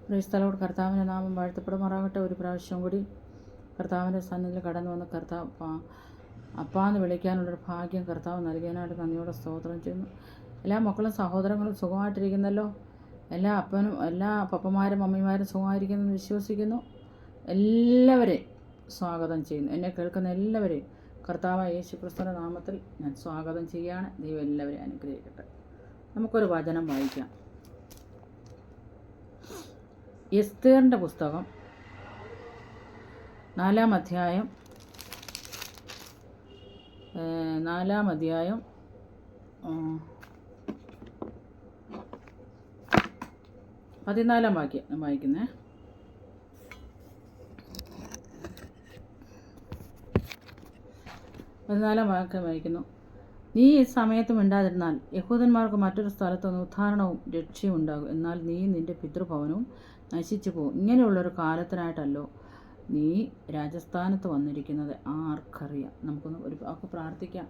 ക്രൈസ്തലോട് കർത്താവിൻ്റെ നാമം വാഴ്ത്തപ്പെടുമാറാകട്ടെ. ഒരു പ്രാവശ്യം കൂടി കർത്താവിൻ്റെ സന്നിധിയിൽ കടന്നു വന്ന് അപ്പാന്ന് വിളിക്കാനുള്ളൊരു ഭാഗ്യം കർത്താവ് നൽകിയതിനായിട്ട് നന്ദിയോടെ സ്തോത്രം ചെയ്യുന്നു. എല്ലാ മക്കളും സഹോദരങ്ങളും സുഖമായിട്ടിരിക്കുന്നല്ലോ. എല്ലാ പപ്പമാരും അമ്മമാരും സുഖമായിരിക്കുന്നെന്ന് വിശ്വസിക്കുന്നു. എല്ലാവരെയും സ്വാഗതം ചെയ്യുന്നു. എന്നെ കേൾക്കുന്ന എല്ലാവരെയും കർത്താവായ യേശുക്രിസ്തുവിൻ്റെ നാമത്തിൽ ഞാൻ സ്വാഗതം ചെയ്യുകയാണ്. ദൈവം എല്ലാവരെയും അനുഗ്രഹിക്കട്ടെ. നമുക്കൊരു വചനം വായിക്കാം. എസ്തേറിൻ്റെ പുസ്തകം 4-ാം അധ്യായം 14-ാം വാക്യം വായിക്കുന്നേ. 14-ാം വാക്യം വായിക്കുന്നു. നീ ഈ സമയത്ത് മിണ്ടാതിരുന്നാൽ യഹൂദന്മാർക്ക് മറ്റൊരു സ്ഥലത്തുനിന്ന് ഉദ്ധാരണവും രക്ഷയും ഉണ്ടാകും. എന്നാൽ നീ നിന്റെ പിതൃഭവനവും നശിച്ചു പോകും. ഇങ്ങനെയുള്ളൊരു കാലത്തിനായിട്ടല്ലോ നീ രാജസ്ഥാനത്ത് വന്നിരിക്കുന്നത് ആർക്കറിയാം. നമുക്ക് പ്രാർത്ഥിക്കാം.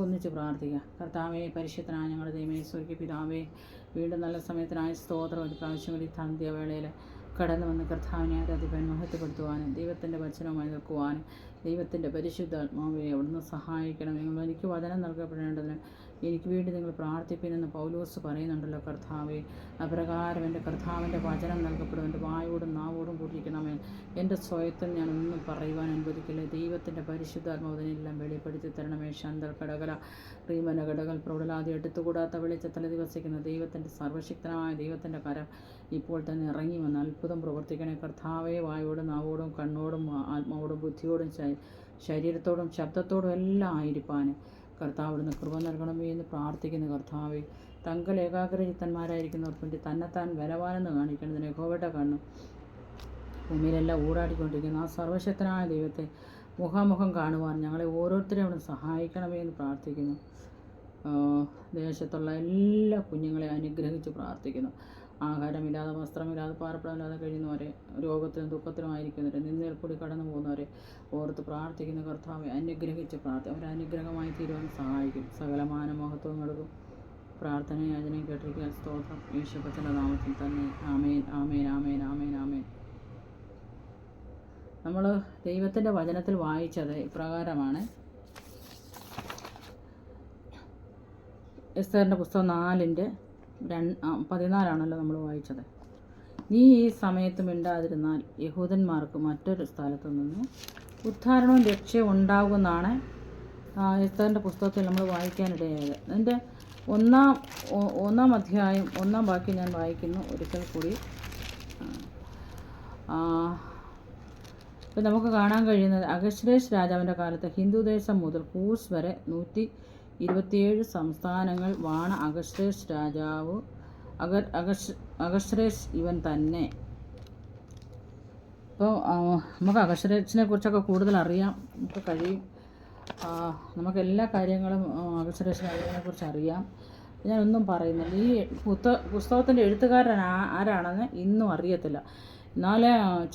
ഒന്നിച്ച് പ്രാർത്ഥിക്കാം. കർത്താവേ, പരിശുദ്ധനായ ഞങ്ങളുടെ ദൈവമേ, സ്വർഗ്ഗീയ പിതാവേ, വീണ്ടും നല്ല സമയത്തിനായ സ്തോത്രം. ഒരു പ്രാവശ്യം കൂടി സന്ധ്യാവേളയിൽ കടന്നു വന്ന് കർത്താവിനെ ആരാധിപ്പാൻ മഹത്വപ്പെടുത്തുവാനും ദൈവത്തിൻ്റെ വചനവുമായി നിൽക്കുവാനും ദൈവത്തിൻ്റെ പരിശുദ്ധാത്മാവെ അവിടുന്ന് സഹായിക്കണം. എനിക്ക് വചനം നൽകപ്പെടേണ്ടതിന് എനിക്ക് വേണ്ടി നിങ്ങൾ പ്രാർത്ഥിപ്പിനെന്ന് പൗലോസ് പറയുന്നുണ്ടല്ലോ. കർത്താവെ, അപ്രകാരം എൻ്റെ കർത്താവിൻ്റെ വചനം നൽകപ്പെടും. എൻ്റെ വായോടും നാവോടും കൂടിയിരിക്കണമേ. എൻ്റെ സ്വയത്തിൽ ഞാൻ ഒന്നും പറയുവാൻ അനുവദിക്കില്ല. ദൈവത്തിൻ്റെ പരിശുദ്ധാത്മാവിനെല്ലാം വെളിപ്പെടുത്തി തരണമേ. ശാന്തൽ കടകല റീമന കടകൾ പ്രൗഢലാതി എടുത്തുകൂടാത്ത വെളിച്ചത്തിൽ ദിവസിക്കുന്ന ദൈവത്തിൻ്റെ സർവശക്തനായ ദൈവത്തിൻ്റെ കരം ഇപ്പോൾ തന്നെ ഇറങ്ങി വന്ന് അത്ഭുതം പ്രവർത്തിക്കണേ. കർത്താവെ, വായോടും നാവോടും കണ്ണോടും ആത്മാവോടും ബുദ്ധിയോടും ശരീരത്തോടും ശബ്ദത്തോടും എല്ലാം ആയിരിക്കാൻ കർത്താവിടുന്ന് കൃപ നൽകണമേ എന്ന് പ്രാർത്ഥിക്കുന്നു. കർത്താവെ, തങ്കൽ ഏകാഗ്രചിത്തന്മാരായിരിക്കുന്നവർക്ക് വേണ്ടി തന്നെത്താൻ ബലവാനെന്ന് കാണിക്കണതിന് യഹോവയുടെ കണ്ണും ഭൂമിയിലെല്ലാം ഊടാടിക്കൊണ്ടിരിക്കുന്ന ആ സർവശക്തനായ ദൈവത്തെ മുഖാമുഖം കാണുവാൻ ഞങ്ങളെ ഓരോരുത്തരെയും അവിടെ സഹായിക്കണമേ എന്ന് പ്രാർത്ഥിക്കുന്നു. ദേശത്തുള്ള എല്ലാ കുഞ്ഞുങ്ങളെ അനുഗ്രഹിച്ച് പ്രാർത്ഥിക്കുന്നു. ആഹാരമില്ലാതെ വസ്ത്രമില്ലാതെ പാർപ്പിടമില്ലാതെ കഴിയുന്നവരെ, രോഗത്തിനും ദുഃഖത്തിനുമായിരിക്കുന്നവരെ, നിന്നയിൽ കൂടി കടന്നു പോകുന്നവരെ ഓർത്ത് പ്രാർത്ഥിക്കുന്ന കർത്താവെ അനുഗ്രഹിച്ച് അവരെ അനുഗ്രഹമായി തീരുവാൻ സഹായിക്കും. സകലമാന മഹത്വം നൽകും. പ്രാർത്ഥനയും യാചനയും കേട്ടിരിക്കാൻ സ്തോത്രം. യേശുക്രിസ്തുവിന്റെ നാമത്തിൽ തന്നെ. ആമേൻ, ആമേൻ, ആമേൻ, ആമേൻ, ആമേൻ. നമ്മൾ ദൈവത്തിൻ്റെ വചനത്തിൽ വായിച്ചത് ഇപ്രകാരമാണ്. എസ്തേറിൻ്റെ പുസ്തകം 4:14 നമ്മൾ വായിച്ചത്. നീ ഈ സമയത്ത് മിണ്ടാതിരുന്നാൽ യഹൂദന്മാർക്ക് മറ്റൊരു സ്ഥലത്തു നിന്ന് ഉദ്ധാരണവും രക്ഷയും ഉണ്ടാകുമെന്നാണ് എസ്തേറിൻ്റെ പുസ്തകത്തിൽ നമ്മൾ വായിക്കാനിടയായത്. അതിൻ്റെ ഒന്നാം അധ്യായം 1-ാം വാക്യം ഞാൻ വായിക്കുന്നു ഒരിക്കൽ കൂടി. ഇപ്പം നമുക്ക് കാണാൻ കഴിയുന്നത് അഗസ്വേരോസ് രാജാവിൻ്റെ കാലത്ത് ഹിന്ദുദേശം മുതൽ കൂസ് വരെ 127 സംസ്ഥാനങ്ങൾ വാണ അഗസ്വേരോസ് രാജാവ് അഗസ്വേരോസ് ഇവൻ തന്നെ. ഇപ്പോൾ നമുക്ക് അഗസ്വേരോസിനെ കുറിച്ചൊക്കെ കൂടുതൽ അറിയാൻ നമുക്ക് കഴിയും. നമുക്ക് എല്ലാ കാര്യങ്ങളും അഗസ്വേരോസ് രാജാവിനെ കുറിച്ച് അറിയാം. ഞാനൊന്നും പറയുന്നില്ല. ഈ പുസ്തകത്തിൻ്റെ എഴുത്തുകാരൻ ആരാണെന്ന് ഇന്നും അറിയത്തില്ല. എന്നാൽ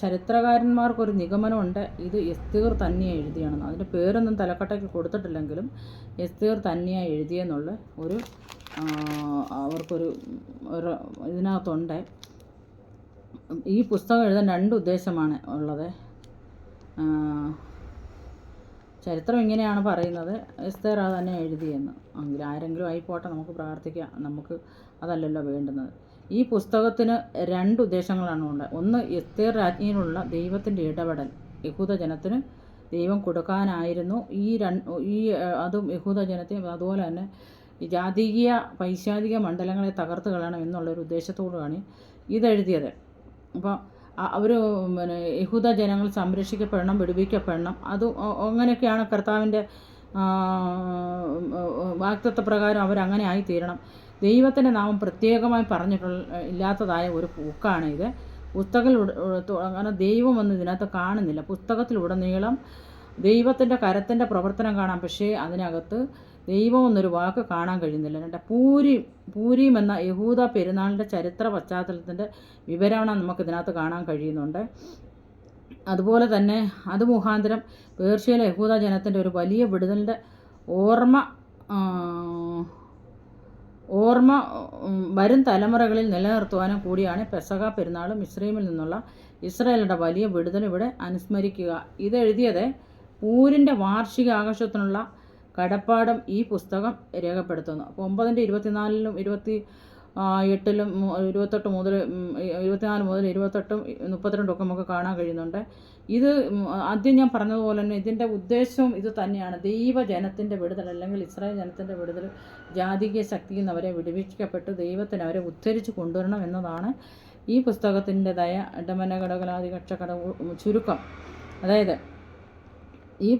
ചരിത്രകാരന്മാർക്കൊരു നിഗമനമുണ്ട്, ഇത് എസ്തേർ തന്നെയാണ് എഴുതിയാണെന്ന്. അതിൻ്റെ പേരൊന്നും തലക്കെട്ടയ്ക്ക് കൊടുത്തിട്ടില്ലെങ്കിലും എസ്തേർ തന്നെയാണ് എഴുതിയെന്നുള്ള അവർക്കൊരു ഇതിനകത്തുണ്ട്. ഈ പുസ്തകം എഴുതാൻ 2 ഉദ്ദേശമാണ് ഉള്ളത്. ചരിത്രം ഇങ്ങനെയാണ് പറയുന്നത്, എസ്തേർ അത് തന്നെ എഴുതിയെന്ന്. എങ്കിൽ ആരെങ്കിലും ആയിപ്പോട്ടെ, നമുക്ക് പ്രാർത്ഥിക്കാം. നമുക്ക് അതല്ലല്ലോ വേണ്ടുന്നത്. ഈ പുസ്തകത്തിന് 2 ഉദ്ദേശങ്ങളാണ് ഉള്ളത്. ഒന്ന്, എസ്തേർ രാജ്ഞിയിലുള്ള ദൈവത്തിൻ്റെ ഇടപെടൽ യഹൂദജനത്തിന് ദൈവം കൊടുക്കാനായിരുന്നു. അതും യഹൂദജനത്തെയും അതുപോലെ തന്നെ ഈ ജാതീയ പൈശാചിക മണ്ഡലങ്ങളെ തകർത്ത് കളയണം എന്നുള്ളൊരു ഉദ്ദേശത്തോടുമാണ് ഇതെഴുതിയത്. അപ്പോൾ അവർ യഹൂദ ജനങ്ങൾ സംരക്ഷിക്കപ്പെടണം, വിടുവിക്കപ്പെടണം. അങ്ങനെയൊക്കെയാണ് കർത്താവിൻ്റെ വാഗ്ദത്ത പ്രകാരം അവരങ്ങനെ ആയിത്തീരണം. ദൈവത്തിൻ്റെ നാമം പ്രത്യേകമായി ഇല്ലാത്തതായ ഒരു ബുക്കാണ് ഇത്. അങ്ങനെ ദൈവമൊന്നും ഇതിനകത്ത് കാണുന്നില്ല. പുസ്തകത്തിലുടനീളം ദൈവത്തിൻ്റെ കരത്തിൻ്റെ പ്രവർത്തനം കാണാം, പക്ഷേ അതിനകത്ത് ദൈവം എന്നൊരു വാക്ക് കാണാൻ കഴിയുന്നില്ല. പൂരീം എന്ന യഹൂദ പെരുന്നാളിൻ്റെ ചരിത്ര പശ്ചാത്തലത്തിൻ്റെ വിവരണം നമുക്കിതിനകത്ത് കാണാൻ കഴിയുന്നുണ്ട്. അതുപോലെ തന്നെ അത് മുഖാന്തരം പേർഷ്യയിലെ യഹൂദ ജനത്തിൻ്റെ ഒരു വലിയ വിടുതലിൻ്റെ ഓർമ്മ ഓർമ്മ വരും തലമുറകളിൽ നിലനിർത്തുവാനും കൂടിയാണ് പെസഹ പെരുന്നാൾ മിസ്രൈമിൽ നിന്നുള്ള ഇസ്രായേലിൻ്റെ വലിയ വിടുതൽ ഇവിടെ അനുസ്മരിക്കുക. ഇതെഴുതിയത് പൂരിൻ്റെ വാർഷിക ആഘോഷത്തിനുള്ള കടപ്പാടും ഈ പുസ്തകം രേഖപ്പെടുത്തുന്നു. അപ്പോൾ 9-24 28 28 മുതൽ 24 മുതൽ 28 32 ഒക്കെ നമുക്ക് കാണാൻ കഴിയുന്നുണ്ട്. ഇത് ആദ്യം ഞാൻ പറഞ്ഞതുപോലെ തന്നെ ഇതിൻ്റെ ഉദ്ദേശവും ഇത് തന്നെയാണ്. ദൈവജനത്തിൻ്റെ വിടുതൽ, അല്ലെങ്കിൽ ഇസ്രായേൽ ജനത്തിൻ്റെ വിടുതൽ, ജാതികീയ ശക്തിയിൽ നിന്ന് അവരെ വിടുവിക്കപ്പെട്ട് ദൈവത്തിന് അവരെ ഉദ്ധരിച്ച് കൊണ്ടുവരണം എന്നതാണ് ഈ പുസ്തകത്തിൻ്റെതായ ഇടമനഘടകലാധികക്ഷ ചുരുക്കം. അതായത് ഈ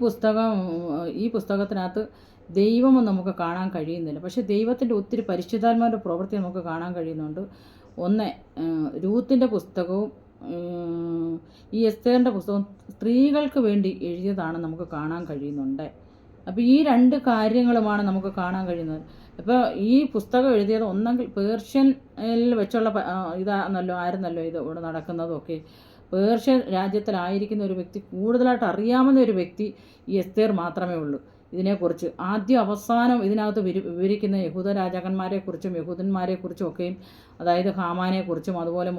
പുസ്തകത്തിനകത്ത് ദൈവമൊന്നും നമുക്ക് കാണാൻ കഴിയുന്നില്ല, പക്ഷേ ദൈവത്തിൻ്റെ ഒത്തിരി പരിശുദ്ധാത്മാവിൻ്റെ പ്രവൃത്തി നമുക്ക് കാണാൻ കഴിയുന്നുണ്ട്. ഒന്ന് രൂത്തിൻ്റെ പുസ്തകവും ഈ എസ്തേറിൻ്റെ പുസ്തകവും സ്ത്രീകൾക്ക് വേണ്ടി എഴുതിയതാണ് നമുക്ക് കാണാൻ കഴിയുന്നുണ്ട്. അപ്പോൾ ഈ രണ്ട് കാര്യങ്ങളുമാണ് നമുക്ക് കാണാൻ കഴിയുന്നത്. അപ്പോൾ ഈ പുസ്തകം എഴുതിയത് ഒന്നെങ്കിൽ പേർഷ്യനിൽ വെച്ചുള്ള ആയിരുന്നല്ലോ ഇത് ഇവിടെ നടക്കുന്നതൊക്കെ. പേർഷ്യൻ രാജ്യത്തിലായിരിക്കുന്ന ഒരു വ്യക്തി, കൂടുതലായിട്ട് അറിയാവുന്ന ഒരു വ്യക്തി ഈ എസ്തേർ മാത്രമേ ഉള്ളൂ. ഇതിനെക്കുറിച്ച് ആദ്യം അവസാനം ഇതിനകത്ത് വിവരിക്കുന്ന യഹൂദ രാജാക്കന്മാരെക്കുറിച്ചും യഹൂദന്മാരെക്കുറിച്ചും ഒക്കെയും, അതായത് ഹാമാനെക്കുറിച്ചും അതുപോലെ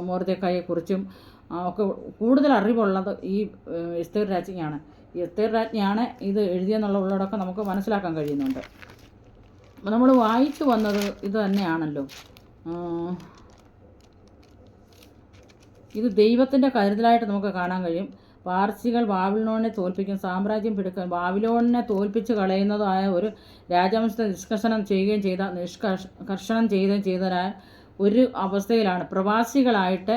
മോർദെഖായെക്കുറിച്ചും ഒക്കെ കൂടുതൽ അറിവുള്ളത് ഈ എസ്തേർ രാജ്ഞിയാണ്. ഈ എസ്തേർ രാജ്ഞിയാണ് ഇത് എഴുതിയെന്നുള്ള ഉള്ളടക്കം നമുക്ക് മനസ്സിലാക്കാൻ കഴിയുന്നുണ്ട്. അപ്പോൾ നമ്മൾ വായിച്ചു വന്നത് ഇത് തന്നെയാണല്ലോ. ഇത് ദൈവത്തിൻ്റെ കരുതലായിട്ട് നമുക്ക് കാണാൻ കഴിയും. പാർസികൾ ബാബിലോണിനെ തോൽപ്പിക്കും, സാമ്രാജ്യം പിടിക്കാൻ ബാബിലോണിനെ തോൽപ്പിച്ച് കളയുന്നതായ ഒരു രാജവംശത്തെ നിഷ്കർഷണം ചെയ്യുകയും ചെയ്തതായ ഒരു അവസ്ഥയിലാണ് പ്രവാസികളായിട്ട്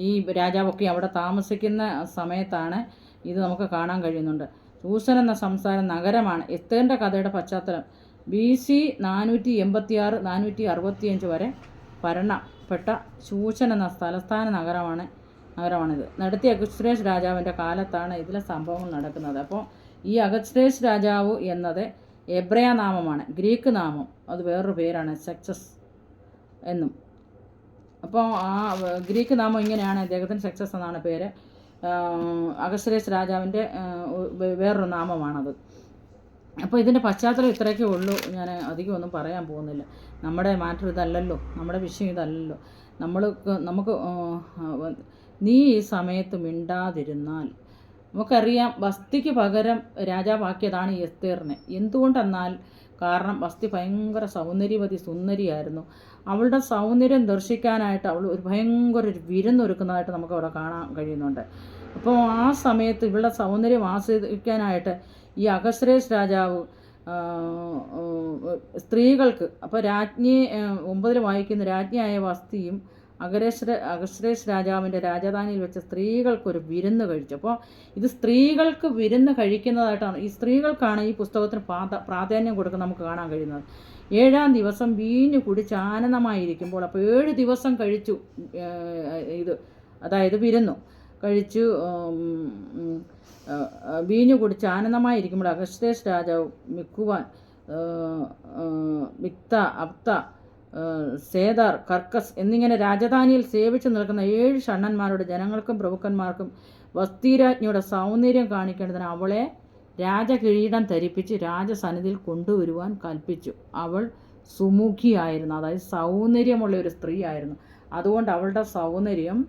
ഈ രാജാവൊക്കെ അവിടെ താമസിക്കുന്ന സമയത്താണ് ഇത് നമുക്ക് കാണാൻ കഴിയുന്നുണ്ട്. ശൂഷൻ എന്ന സംസ്ഥാന നഗരമാണ് എസ്തേറിൻ്റെ കഥയുടെ പശ്ചാത്തലം. BC 486 465 വരെ ഭരണപ്പെട്ട ശൂഷൻ എന്ന തലസ്ഥാന നഗരമാണിത്. നടത്തിയ അഗസ്വേരോസ് രാജാവിൻ്റെ കാലത്താണ് ഇതിലെ സംഭവങ്ങൾ നടക്കുന്നത്. അപ്പോൾ ഈ അഗസ്വേരോസ് രാജാവ് എന്നത് എബ്രയ നാമമാണ്, ഗ്രീക്ക് നാമം, അത് വേറൊരു പേരാണ് സക്സസ് എന്നും. അപ്പോൾ ആ ഗ്രീക്ക് നാമം ഇങ്ങനെയാണ്, അദ്ദേഹത്തിന് സക്സസ് എന്നാണ് പേര്. അഗസ്വേരോസ് രാജാവിൻ്റെ വേറൊരു നാമമാണത്. അപ്പോൾ ഇതിൻ്റെ പശ്ചാത്തലം ഇത്രയൊക്കെ ഉള്ളൂ. ഞാൻ അധികം ഒന്നും പറയാൻ പോകുന്നില്ല. നമ്മുടെ മാറ്റർ ഇതല്ലല്ലോ, നമ്മുടെ വിഷയം ഇതല്ലല്ലോ. നമുക്ക് നീ ഈ സമയത്ത് മിണ്ടാതിരുന്നാൽ, നമുക്കറിയാം വസ്തിക്ക് പകരം രാജാവാക്കിയതാണ് ഈ എസ്തേറിനെ. എന്തുകൊണ്ടെന്നാൽ കാരണം വസ്തി ഭയങ്കര സൗന്ദര്യവതി, സുന്ദരിയായിരുന്നു. അവളുടെ സൗന്ദര്യം ദർശിക്കാനായിട്ട് അവൾ ഭയങ്കര ഒരു വിരുന്നൊരുക്കുന്നതായിട്ട് നമുക്ക് അവിടെ കാണാൻ കഴിയുന്നുണ്ട്. അപ്പോൾ ആ സമയത്ത് ഇവളുടെ സൗന്ദര്യം ആസ്വദിക്കാനായിട്ട് ഈ അഗസ്വേരോസ് രാജാവ് സ്ത്രീകൾക്ക്, അപ്പോൾ രാജ്ഞി 9 വായിക്കുന്ന രാജ്ഞിയായ വസ്തിയും അഗസ്വേരോസ് രാജാവിൻ്റെ രാജധാനിയിൽ വെച്ച് സ്ത്രീകൾക്കൊരു വിരുന്ന് കഴിച്ചു. അപ്പോൾ ഇത് സ്ത്രീകൾക്ക് വിരുന്ന് കഴിക്കുന്നതായിട്ടാണ്, ഈ സ്ത്രീകൾക്കാണ് ഈ പുസ്തകത്തിന് പ്രാധാന്യം കൊടുക്കുന്നത് നമുക്ക് കാണാൻ കഴിയുന്നത്. 7-ാം ദിവസം വീഞ്ഞു കുടിച്ച് ആനന്ദമായിരിക്കുമ്പോൾ, അപ്പോൾ 7 ദിവസം കഴിച്ചു ഇത്, അതായത് വിരുന്നു കഴിച്ചു വീഞ്ഞു കുടിച്ച് ആനന്ദമായിരിക്കുമ്പോൾ അഗസ്വേരോസ് രാജാവ് മിക്കുവാൻ, മിക്ത, അബ്ത, സേദാർ, കർക്കസ് എന്നിങ്ങനെ രാജധാനിയിൽ സേവിച്ചു നിൽക്കുന്ന 7 ഷണ്ണന്മാരുടെ ജനങ്ങൾക്കും പ്രഭുക്കന്മാർക്കും വസ്തിരാജ്ഞിയുടെ സൗന്ദര്യം കാണിക്കേണ്ടതിന് അവളെ രാജകിരീടം ധരിപ്പിച്ച് രാജസന്നിധിയിൽ കൊണ്ടുവരുവാൻ കൽപ്പിച്ചു. അവൾ സുമുഖിയായിരുന്നു, അതായത് സൗന്ദര്യമുള്ള ഒരു സ്ത്രീ ആയിരുന്നു. അതുകൊണ്ട് അവളുടെ സൗന്ദര്യം,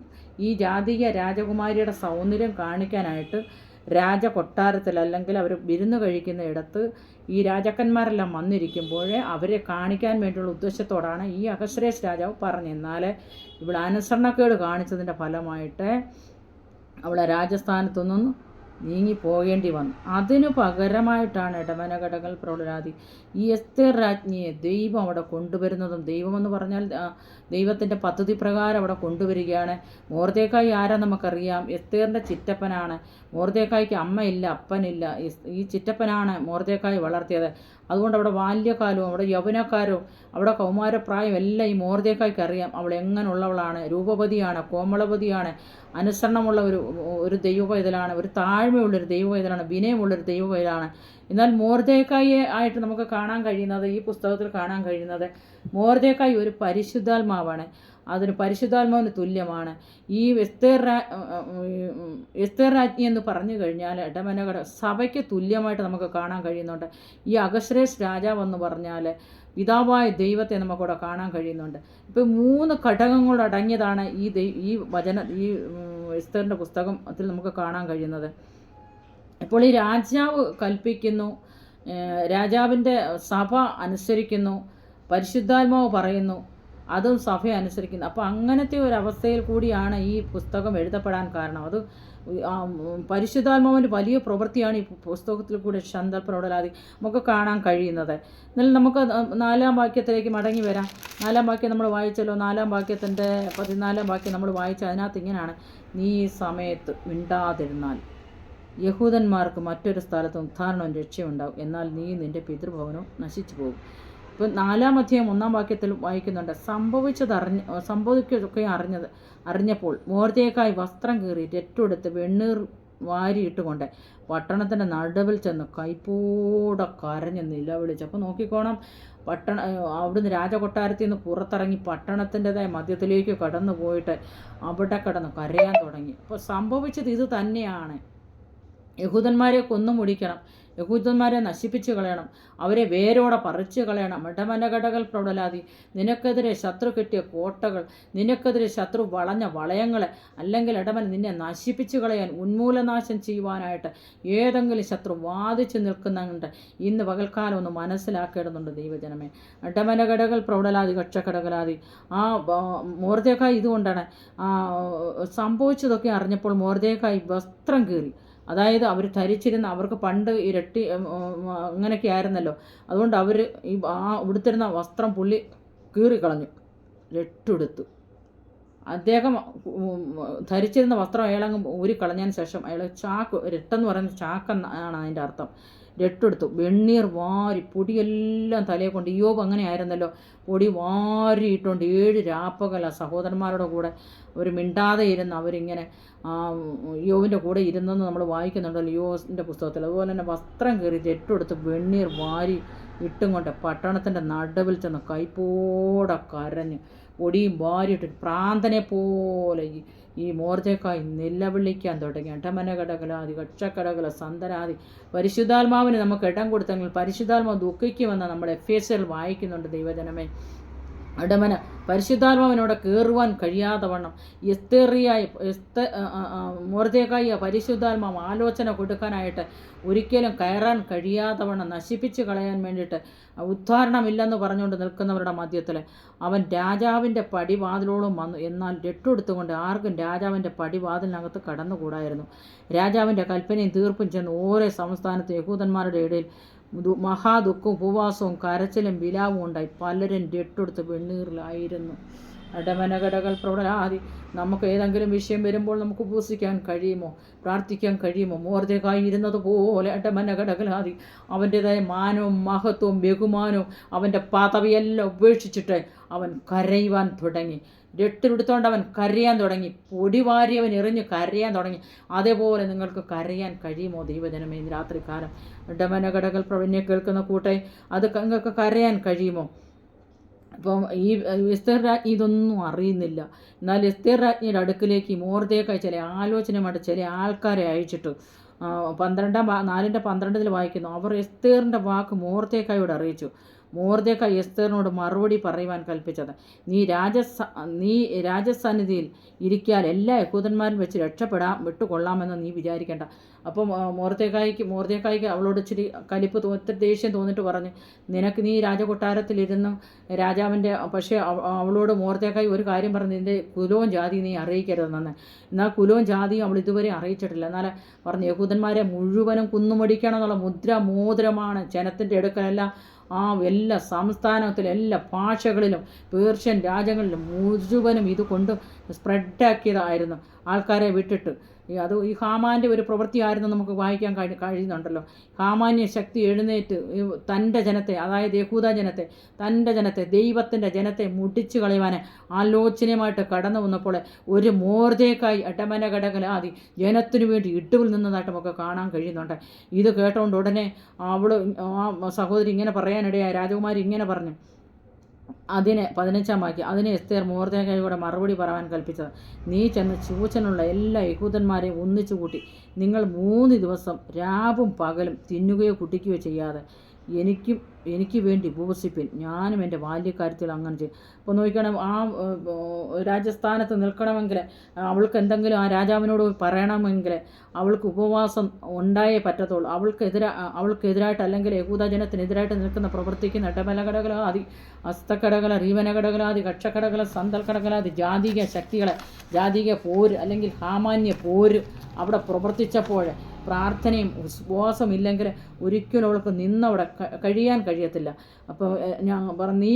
ഈ ജാതീയ രാജകുമാരിയുടെ സൗന്ദര്യം കാണിക്കാനായിട്ട് രാജകൊട്ടാരത്തിൽ, അല്ലെങ്കിൽ അവർ വിരുന്ന് കഴിക്കുന്ന ഇടത്ത് ഈ രാജാക്കന്മാരെല്ലാം വന്നിരിക്കുമ്പോൾ അവരെ കാണിക്കാൻ വേണ്ടിയുള്ള ഉദ്ദേശത്തോടാണ് ഈ അഗസ്വേരോസ് രാജാവ് പറഞ്ഞു. എന്നാൽ ഇവിടെ അനുസരണക്കേട് കാണിച്ചതിൻ്റെ ഫലമായിട്ട് അവളെ രാജസ്ഥാനത്തുനിന്നും നീങ്ങി പോകേണ്ടി വന്നു. അതിനു പകരമായിട്ടാണ് ഇടമനഘടകൽ പ്രൗഢരാതി ഈ എസ്തേർ രാജ്ഞിയെ ദൈവം അവിടെ കൊണ്ടുവരുന്നതും, ദൈവമെന്ന് പറഞ്ഞാൽ ദൈവത്തിൻ്റെ പദ്ധതി പ്രകാരം അവിടെ കൊണ്ടുവരികയാണ്. മോർദെഖായി ആരാ നമുക്കറിയാം, എസ്തേറിൻ്റെ ചിറ്റപ്പനാണ്. മോർദെഖായിക്ക് അമ്മയില്ല, അപ്പനില്ല. ഈ ചിറ്റപ്പനാണ് മോർദെഖായി വളർത്തിയത്. അതുകൊണ്ട് അവിടെ ബാല്യകാലവും അവിടെ യൗവനക്കാരവും അവിടെ കൗമാരപ്രായം എല്ലാം ഈ മോർദെഖായിക്ക് അറിയാം. അവൾ എങ്ങനെയുള്ളവളാണ്, രൂപവതിയാണ്, കോമളവതിയാണ്, അനുസരണമുള്ള ഒരു ദൈവപൈതലാണ്, ഒരു താഴ്മയുള്ളൊരു ദൈവപൈതലാണ്, വിനയമുള്ളൊരു ദൈവപൈതലാണ്. എന്നാൽ മോർദെഖായിയെ ആയിട്ട് നമുക്ക് കാണാൻ കഴിയുന്നത്, ഈ പുസ്തകത്തിൽ കാണാൻ കഴിയുന്നത്, മോർദെഖായി ഒരു പരിശുദ്ധാത്മാവാണ്, അതിന് പരിശുദ്ധാത്മാവിന് തുല്യമാണ്. ഈ എസ്തേർ രാജ്ഞി എന്ന് പറഞ്ഞു കഴിഞ്ഞാൽ ഇടമനഘട സഭയ്ക്ക് തുല്യമായിട്ട് നമുക്ക് കാണാൻ കഴിയുന്നുണ്ട്. ഈ അഗസ്വേരോസ് രാജാവെന്ന് പറഞ്ഞാൽ പിതാവായ ദൈവത്തെ നമുക്കവിടെ കാണാൻ കഴിയുന്നുണ്ട്. ഇപ്പോൾ 3 ഘടകങ്ങളടങ്ങിയതാണ് ഈ എസ്തറിൻ്റെ പുസ്തകത്തിൽ നമുക്ക് കാണാൻ കഴിയുന്നത്. ഇപ്പോൾ ഈ രാജാവ് കൽപ്പിക്കുന്നു, രാജാവിൻ്റെ സഭ അനുസരിക്കുന്നു, പരിശുദ്ധാത്മാവ് പറയുന്നു, അതും സഭ അനുസരിക്കുന്നു. അപ്പോൾ അങ്ങനത്തെ ഒരു അവസ്ഥയിൽ കൂടിയാണ് ഈ പുസ്തകം എഴുതപ്പെടാൻ കാരണം. അത് പരിശുദ്ധാത്മാവിൻ്റെ വലിയ പ്രവൃത്തിയാണ് ഈ പുസ്തകത്തിൽ കൂടെ ശന്തപ്രവടലാതി നമുക്ക് കാണാൻ കഴിയുന്നത്. എന്നാൽ നമുക്ക് 4-ാം വാക്യത്തിലേക്ക് മടങ്ങി വരാം. 4-ാം വാക്യം നമ്മൾ വായിച്ചല്ലോ. 4-ാം വാക്യത്തിൻ്റെ 14-ാം വാക്യം നമ്മൾ വായിച്ച അതിനകത്ത് ഇങ്ങനെയാണ്: നീ ഈ സമയത്ത് മിണ്ടാതിരുന്നാൽ യഹൂദന്മാർക്ക് മറ്റൊരു സ്ഥലത്തും ഉദ്ധാരണവും രക്ഷയുണ്ടാവും, എന്നാൽ നീ നിൻ്റെ പിതൃഭവനവും നശിച്ചു പോകും. ഇപ്പം 4-ാം അധ്യായം 1-ാം വാക്യത്തിൽ വായിക്കുന്നുണ്ട്: സംഭവിക്കുകയൊക്കെ അറിഞ്ഞപ്പോൾ മൊർദെഖായി വസ്ത്രം കീറി രട്ടുടുത്ത് വെണ്ണീർ വാരിയിട്ടുകൊണ്ട് പട്ടണത്തിൻ്റെ നടുവിൽ ചെന്ന് കൈപ്പോടെ കരഞ്ഞ് നിലവിളിച്ചു. അപ്പോൾ നോക്കിക്കോണം, അവിടുന്ന് രാജകൊട്ടാരത്തിൽ നിന്ന് പുറത്തിറങ്ങി പട്ടണത്തിൻ്റെതായ മധ്യത്തിലേക്ക് കടന്നു പോയിട്ട് അവിടെ കടന്ന് കരയാൻ തുടങ്ങി. അപ്പോൾ സംഭവിച്ചത് ഇത് തന്നെയാണ്. യഹൂദന്മാരെ കൊന്നു മുടിക്കണം, യഹൂദന്മാരെ നശിപ്പിച്ചു കളയണം, അവരെ വേരോടെ പറിച്ചു കളയണം. ഇടമനഘടകൾ പ്രൗഢലാതി, നിനക്കെതിരെ ശത്രു കെട്ടിയ കോട്ടകൾ, നിനക്കെതിരെ ശത്രു വളഞ്ഞ വളയങ്ങൾ, അല്ലെങ്കിൽ ഇടമൻ നിന്നെ നശിപ്പിച്ചു കളയാൻ ഉന്മൂലനാശം ചെയ്യുവാനായിട്ട് ഏതെങ്കിലും ശത്രു വാദിച്ചു നിൽക്കുന്നുണ്ട്. ഇന്ന് പകൽക്കാലം ഒന്ന് മനസ്സിലാക്കേണ്ടതുണ്ട് ദൈവജനമേ. ഇടമനഘടകൾ പ്രൗഢലാതി കക്ഷക്കടകലാതി. ആ മൊർദെഖായി ഇതുകൊണ്ടാണ് സംഭവിച്ചതൊക്കെ അറിഞ്ഞപ്പോൾ മൊർദെഖായി വസ്ത്രം കീറി. അതായത് അവർ ധരിച്ചിരുന്ന, അവർക്ക് പണ്ട് ഇരട്ടി അങ്ങനെയൊക്കെ ആയിരുന്നല്ലോ, അതുകൊണ്ട് അവർ ഉടുത്തിരുന്ന വസ്ത്രം പുള്ളി കീറിക്കളഞ്ഞു, രട്ടെടുത്തു. അദ്ദേഹം ധരിച്ചിരുന്ന വസ്ത്രം അയാളങ്ങ് ഊരിക്കളഞ്ഞതിന് ശേഷം അയാൾ രട്ടെന്ന് പറയുന്നത് ചാക്കെന്നാണ് അതിൻ്റെ അർത്ഥം. രട്ടെടുത്തു, വെണ്ണീർ വാരി, പൊടിയെല്ലാം തലയെ കൊണ്ട്. ഇയ്യോബ് അങ്ങനെ ആയിരുന്നല്ലോ, പൊടി വാരിയിട്ടുകൊണ്ട് 7 രാപ്പകല സഹോദരന്മാരുടെ കൂടെ ഒരു മിണ്ടാതെ ഇരുന്ന് അവരിങ്ങനെ ഇയ്യോബിൻ്റെ കൂടെ ഇരുന്നെന്ന് നമ്മൾ വായിക്കുന്നുണ്ടല്ലോ ഇയ്യോബിൻ്റെ പുസ്തകത്തിൽ. അതുപോലെ തന്നെ വസ്ത്രം കീറി രട്ടെടുത്ത് വെണ്ണീർ വാരി ഇട്ടും കൊണ്ട് പട്ടണത്തിൻ്റെ നടുവിൽ ചെന്ന് കൈപ്പോടെ കരഞ്ഞ് പൊടിയും വാരിയിട്ട് പ്രാന്തനെ പോലെ ഈ മൊർദെഖായി നിലവിളിക്കാൻ തുടങ്ങി. ഇടമനഘടകലാതി കക്ഷക്കടകല സന്തനാദി. പരിശുദ്ധാത്മാവിന് നമുക്ക് ഇടം കൊടുത്തെങ്കിൽ പരിശുദ്ധാത്മാവ് ദുഃഖിക്കുമെന്ന് നമ്മൾ എഫേസ്യരിൽ വായിക്കുന്നുണ്ട് ദൈവജനമേ. പരിശുദ്ധാത്മാവിനോട് കയറുവാൻ കഴിയാതെ വണ്ണം മൊർദെഖായി പരിശുദ്ധാത്മാവ് ആലോചന കൊടുക്കാനായിട്ട് ഒരിക്കലും കയറാൻ കഴിയാതെ വണ്ണം നശിപ്പിച്ച് കളയാൻ വേണ്ടിയിട്ട് ഉദ്ധാരണമില്ലെന്ന് പറഞ്ഞുകൊണ്ട് നിൽക്കുന്നവരുടെ മധ്യത്തിൽ അവൻ രാജാവിൻ്റെ പടിവാതിലോളം വന്നു. എന്നാൽ രട്ടെടുത്തുകൊണ്ട് ആർക്കും രാജാവിൻ്റെ പടിവാതിലിനകത്ത് കടന്നുകൂടായിരുന്നു. രാജാവിൻ്റെ കൽപ്പനയും തീർപ്പും ചെന്ന് ഓരോ സംസ്ഥാനത്തും യഹൂദന്മാരുടെ ഇടയിൽ മഹാദുഃഖവും ഉപവാസവും കരച്ചിലും വിലാവും ഉണ്ടായി. പലരും രട്ടെടുത്ത് വെണ്ണീറിലായിരുന്നു. ഇടമനഘടകൾ പ്രൗഢലാതി. നമുക്ക് ഏതെങ്കിലും വിഷയം വരുമ്പോൾ നമുക്ക് ഉപവസിക്കാൻ കഴിയുമോ, പ്രാർത്ഥിക്കാൻ കഴിയുമോ? മൊർദെഖായി ഇരുന്നത് പോലെ ഇടമനഘടകലാതി അവൻ്റെതായ മാനവും മഹത്വവും ബഹുമാനവും അവൻ്റെ പദവിയെല്ലാം ഉപേക്ഷിച്ചിട്ട് അവൻ കരയുവാൻ തുടങ്ങി. രട്ടെടുത്തോണ്ട് അവൻ കരയാൻ തുടങ്ങി. പൊടിവാരിയവൻ എറിഞ്ഞ് കരയാൻ തുടങ്ങി. അതേപോലെ നിങ്ങൾക്ക് കരയാൻ കഴിയുമോ ദൈവജനമേ? ഇന്ന് രാത്രികാലം ഇടമനഘടകൾ പ്രവണ്യെ കേൾക്കുന്ന കൂട്ടെ, അത് നിങ്ങൾക്ക് കരയാൻ കഴിയുമോ? അപ്പം ഈ എസ്തേർ രാജ്ഞി ഇതൊന്നും അറിയുന്നില്ല. എന്നാൽ എസ്തേർ രാജ്ഞിയുടെ അടുക്കിലേക്ക് മൊർദെഖായി ചില ആലോചനയുമായിട്ട് ചില ആൾക്കാരെ അയച്ചിട്ട് 4:12 വായിക്കുന്നു: അവർ എസ്തേറിൻ്റെ വാക്ക് മൊർദെഖായിയോട് അറിയിച്ചു. മൊർദെഖായി എസ്തേറിനോട് മറുപടി പറയുവാൻ കൽപ്പിച്ചത്: നീ രാജസന്നിധിയിൽ ഇരിക്കാൻ എല്ലാ യഹൂദന്മാരും വെച്ച് വിട്ടുകൊള്ളാമെന്ന് നീ വിചാരിക്കേണ്ട. അപ്പം മൊർദെഖായിക്ക് അവളോട് ഇച്ചിരി കലിപ്പ് ഒത്തിരി ദേഷ്യം തോന്നിട്ട് പറഞ്ഞു: നീ രാജകൊട്ടാരത്തിലിരുന്നു രാജാവിൻ്റെ, പക്ഷേ അവളോട് മൊർദെഖായി ഒരു കാര്യം പറഞ്ഞു: നിൻ്റെ കുലവും ജാതി നീ അറിയിക്കരുതെന്ന്. എന്നാൽ കുലവും ജാതിയും അവൾ ഇതുവരെ അറിയിച്ചിട്ടില്ല. എന്നാൽ പറഞ്ഞു, യഹൂദന്മാരെ മുഴുവനും കുന്നുമടിക്കണം എന്നുള്ള മോതിരമാണ് ജനത്തിൻ്റെ അടുക്കലെല്ലാം എല്ലാ സംസ്ഥാനത്തിലും എല്ലാ ഭാഷകളിലും പേർഷ്യൻ രാജ്യങ്ങളിലും മുഴുവനും ഇത് കൊണ്ട് സ്പ്രെഡാക്കിയതായിരുന്നു ആൾക്കാരെ വിട്ടിട്ട്. അത് ഈ ഹാമാൻ്റെ ഒരു പ്രവൃത്തിയായിരുന്നു നമുക്ക് വായിക്കാൻ കഴിയുന്നുണ്ടല്ലോ. ഹാമാന്യ ശക്തി എഴുന്നേറ്റ് തൻ്റെ ജനത്തെ, അതായത് യഹൂദ ജനത്തെ, തൻ്റെ ജനത്തെ, ദൈവത്തിൻ്റെ ജനത്തെ മുടിച്ചു കളയുവാൻ ആലോചനയുമായിട്ട് കടന്നു വന്നപ്പോൾ ഒരു മൊർദെഖായി ഇടമനഘടകലാതി ജനത്തിനു വേണ്ടി ഇട്ടുവിൽ നിന്നതായിട്ട് നമുക്ക് കാണാൻ കഴിയുന്നുണ്ട്. ഇത് കേട്ടുകൊണ്ട് ഉടനെ സഹോദരി ഇങ്ങനെ പറയാനിടയായി, രാജകുമാരി ഇങ്ങനെ പറഞ്ഞു. 15-ാം വാക്യം: അതിനെ എസ്തേർ മൊർദെഖായിയോട് മറുപടി പറയാൻ കൽപ്പിച്ചത്: നീ ചെന്ന് ശൂശനുള്ള എല്ലാ യഹൂദന്മാരെയും ഒന്നിച്ചു കൂട്ടി നിങ്ങൾ 3 ദിവസം രാവും പകലും തിന്നുകയോ കുടിക്കുകയോ ചെയ്യാതെ എനിക്ക് വേണ്ടി ഉപവസിപ്പിൻ, ഞാനും എൻ്റെ ബാല്യക്കാര്യത്തിൽ അങ്ങനെ ചെയ്യും. അപ്പോൾ നോക്കണം, ആ രാജസ്ഥാനത്ത് നിൽക്കണമെങ്കിൽ, അവൾക്ക് എന്തെങ്കിലും ആ രാജാവിനോട് പറയണമെങ്കിൽ അവൾക്ക് ഉപവാസം ഉണ്ടായേ പറ്റത്തുള്ളൂ. അവൾക്കെതിരായിട്ട് അല്ലെങ്കിൽ യഹൂദജനത്തിനെതിരായിട്ട് നിൽക്കുന്ന പ്രവർത്തിക്കുന്ന ഇടബലഘടകലാദി, ഹസ്തഘടകല, റീവനഘടകലാദി, കക്ഷഘടകല, സന്തൽഘടകലാദി ജാതീയ ശക്തികളെ, ജാതീയ പോര് അല്ലെങ്കിൽ സാമാന്യ പോര് അവിടെ പ്രവർത്തിച്ചപ്പോൾ പ്രാർത്ഥനയും ഉപവാസം ഇല്ലെങ്കിൽ ഒരിക്കലും അവൾക്ക് നിന്നവിടെ കഴിയാൻ കഴിയത്തില്ല. അപ്പോൾ ഞാൻ പറഞ്ഞു,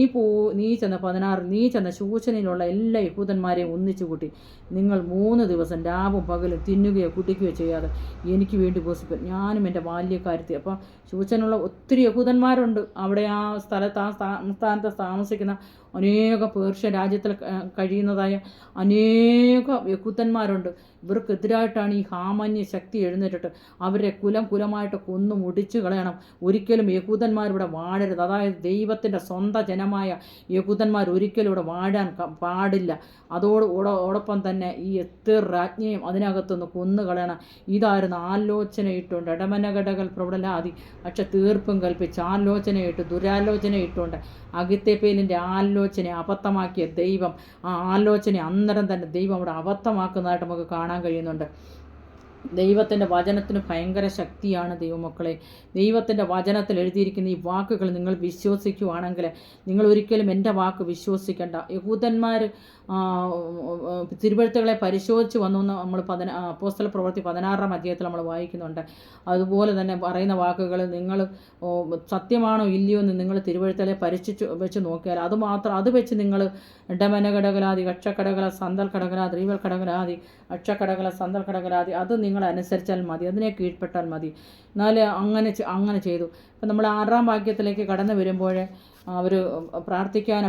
നീ ചെന്ന 16, നീ ചെന്ന ശൂശനിലുള്ള എല്ലാ യഹൂദന്മാരെയും ഒന്നിച്ചു കൂട്ടി നിങ്ങൾ 3 ദിവസം രാവും പകലും തിന്നുകയോ കുടിക്കുകയോ ചെയ്യാതെ എനിക്ക് വേണ്ടി ഉപവസിപ്പൻ, ഞാനും എൻ്റെ ബാല്യക്കാരത്തി. അപ്പോൾ ശൂശനുള്ള ഒത്തിരി യഹൂദന്മാരുണ്ട് അവിടെ, ആ സ്ഥലത്ത്, ആ സ്ഥാനത്ത് താമസിക്കുന്ന അനേക പേർഷ്യ രാജ്യത്തിൽ കഴിയുന്നതായ അനേക യഹൂദന്മാരുണ്ട്. ഇവർക്കെതിരായിട്ടാണ് ഈ ഹാമാന്യ ശക്തി എഴുന്നേറ്റിട്ട് അവരെ കുലമായിട്ട് കൊന്നു മുടിച്ചു കളയണം. ഒരിക്കലും യഹൂദന്മാരിവിടെ വാഴരുത്. അതായത് ദൈവത്തിൻ്റെ സ്വന്തം ജനമായ യഹൂദന്മാർ ഒരിക്കലും ഇവിടെ വാഴാൻ പാടില്ല. അതോടൊപ്പം തന്നെ ഈ എസ്തേർ രാജ്ഞിയും അതിനകത്തുനിന്ന് കൊന്നു കളയണം. ഇതായിരുന്നു ആലോചനയിട്ടുകൊണ്ട് ഇടമനഘടകൽ പ്രബലാദി പക്ഷെ തീർപ്പും കൽപ്പിച്ച് ആലോചനയിട്ട് ദുരാലോചനയിട്ടുകൊണ്ട് അഗിത്തേപ്പേലിൻ്റെ ആലോചന അബദ്ധമാക്കിയ ദൈവം, ആ ആലോചന അന്നേരം തന്നെ ദൈവം അവിടെ അബദ്ധമാക്കുന്നതായിട്ട് നമുക്ക് കാണാൻ കഴിയുന്നുണ്ട്. ദൈവത്തിൻ്റെ വചനത്തിന് ഭയങ്കര ശക്തിയാണ് ദൈവമക്കളെ. ദൈവത്തിൻ്റെ വചനത്തിൽ എഴുതിയിരിക്കുന്ന ഈ വാക്കുകൾ നിങ്ങൾ വിശ്വസിക്കുവാണെങ്കിൽ നിങ്ങൾ ഒരിക്കലും എൻ്റെ വാക്ക് വിശ്വസിക്കേണ്ട. യഹൂദന്മാർ തിരുവെഴുത്തുകളെ പരിശോധിച്ച് വന്നു എന്ന് നമ്മൾ അപ്പോസ്തല പ്രവൃത്തി 16-ാം അധ്യായത്തിൽ നമ്മൾ വായിക്കുന്നുണ്ട്. അതുപോലെ തന്നെ പറയുന്ന വാക്കുകൾ നിങ്ങൾ സത്യമാണോ ഇല്ലയോ എന്ന് നിങ്ങൾ തിരുവെഴുത്തുകളെ പരിശോധിച്ച് വെച്ച് നോക്കിയാൽ അത് വെച്ച് നിങ്ങൾ ഇടമനഘടകലാദി, കക്ഷഘടകല, സന്തൽ ഘടകലാദി, റീവൽ ഘടകലാദി, അക്ഷഘടകല, സന്തൽ ഘടകലാദി അത് നിങ്ങൾ അനുസരിച്ചാൽ മതി, അതിനെ കീഴ്പ്പെട്ടാൽ മതി. എന്നാൽ അങ്ങനെ ചെയ്തു. ഇപ്പം നമ്മൾ 6-ാം വാക്യത്തിലേക്ക് കടന്നു വരുമ്പോൾ അവർ പ്രാർത്ഥിക്കാൻ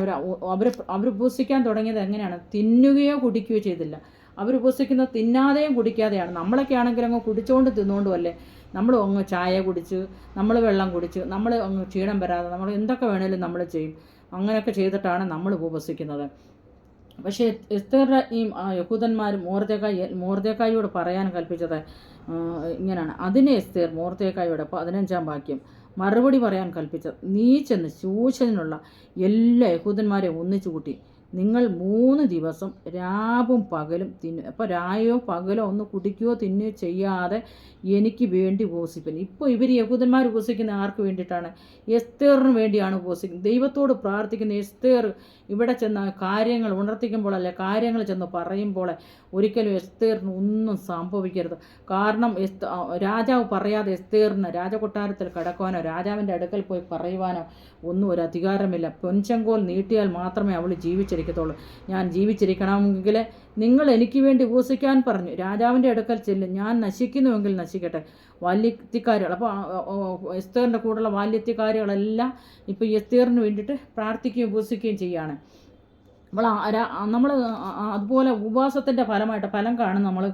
അവർ ഉപസിക്കാൻ തുടങ്ങിയത് എങ്ങനെയാണ്? തിന്നുകയോ കുടിക്കുകയോ ചെയ്തില്ല. അവർ ഉപസിക്കുന്നത് തിന്നാതെയും കുടിക്കാതെയാണ്. നമ്മളൊക്കെ ആണെങ്കിൽ അങ്ങ് കുടിച്ചുകൊണ്ട് തിന്നുകൊണ്ടും അല്ലേ, നമ്മൾ അങ്ങ് ചായ കുടിച്ച്, നമ്മൾ വെള്ളം കുടിച്ച്, നമ്മൾ അങ്ങ് ക്ഷീണം വരാതെ നമ്മൾ എന്തൊക്കെ വേണേലും നമ്മൾ ചെയ്യും. അങ്ങനെയൊക്കെ ചെയ്തിട്ടാണ് നമ്മൾ ഉപസിക്കുന്നത്. പക്ഷേ എസ്തേർ രാജ്ഞിയും യഹൂദന്മാരും മോർദെഖായിയോട് പറയാൻ കൽപ്പിച്ചത് ഇങ്ങനെയാണ്. അതിന് എസ്തേർ മോർദെഖായിയോട് 15-ാം വാക്യം മറുപടി പറയാൻ കൽപ്പിച്ചത്, നീ ചെന്ന് ശൂശനുള്ള എല്ലാ യഹൂദന്മാരെയും ഒന്നിച്ചു കൂട്ടി നിങ്ങൾ 3 ദിവസം രാവും പകലും തിന്നു. അപ്പോൾ രായോ പകലോ ഒന്ന് കുടിക്കുകയോ തിന്നുകയോ ചെയ്യാതെ എനിക്ക് വേണ്ടി ഉപവസിപ്പൻ. ഇപ്പോൾ ഇവർ യഹൂദന്മാർ ഉപവസിക്കുന്ന ആർക്ക് വേണ്ടിയിട്ടാണ്? എസ്തേറിന് വേണ്ടിയാണ് ഉപവസിക്കുന്നത്. ദൈവത്തോട് പ്രാർത്ഥിക്കുന്ന എസ്തേർ ഇവിടെ ചെന്ന് കാര്യങ്ങൾ ഉണർത്തിക്കുമ്പോൾ അല്ലെ, കാര്യങ്ങൾ ചെന്ന് പറയുമ്പോൾ ഒരിക്കലും എസ്തേറിന് ഒന്നും സംഭവിക്കരുത്. കാരണം രാജാവ് പറയാതെ എസ്തേറിന് രാജകൊട്ടാരത്തിൽ കിടക്കുവാനോ രാജാവിൻ്റെ അടുക്കൽ പോയി പറയുവാനോ ഒന്നും ഒരു അധികാരമില്ല. പൊൻചെങ്കോൽ നീട്ടിയാൽ മാത്രമേ അവൾ ജീവിച്ചിരിക്കത്തുള്ളൂ. ഞാൻ ജീവിച്ചിരിക്കണമെങ്കിൽ നിങ്ങൾ എനിക്ക് വേണ്ടി ഉപവസിക്കാൻ പറഞ്ഞു. രാജാവിൻ്റെ അടുക്കൽ ചെല്ലും, ഞാൻ നശിക്കുന്നുവെങ്കിൽ നശിക്കട്ടെ. ബാല്യത്തിക്കാരികൾ, അപ്പോൾ എസ്തേറിൻ്റെ കൂടെയുള്ള ബാല്യത്തിക്കാരികളെല്ലാം ഇപ്പോൾ എസ്തേറിന് വേണ്ടിയിട്ട് പ്രാർത്ഥിക്കുകയും ഉപവസിക്കുകയും ചെയ്യുകയാണ്. നമ്മൾ അതുപോലെ ഉപവാസത്തിൻ്റെ ഫലം കാണും. നമ്മൾ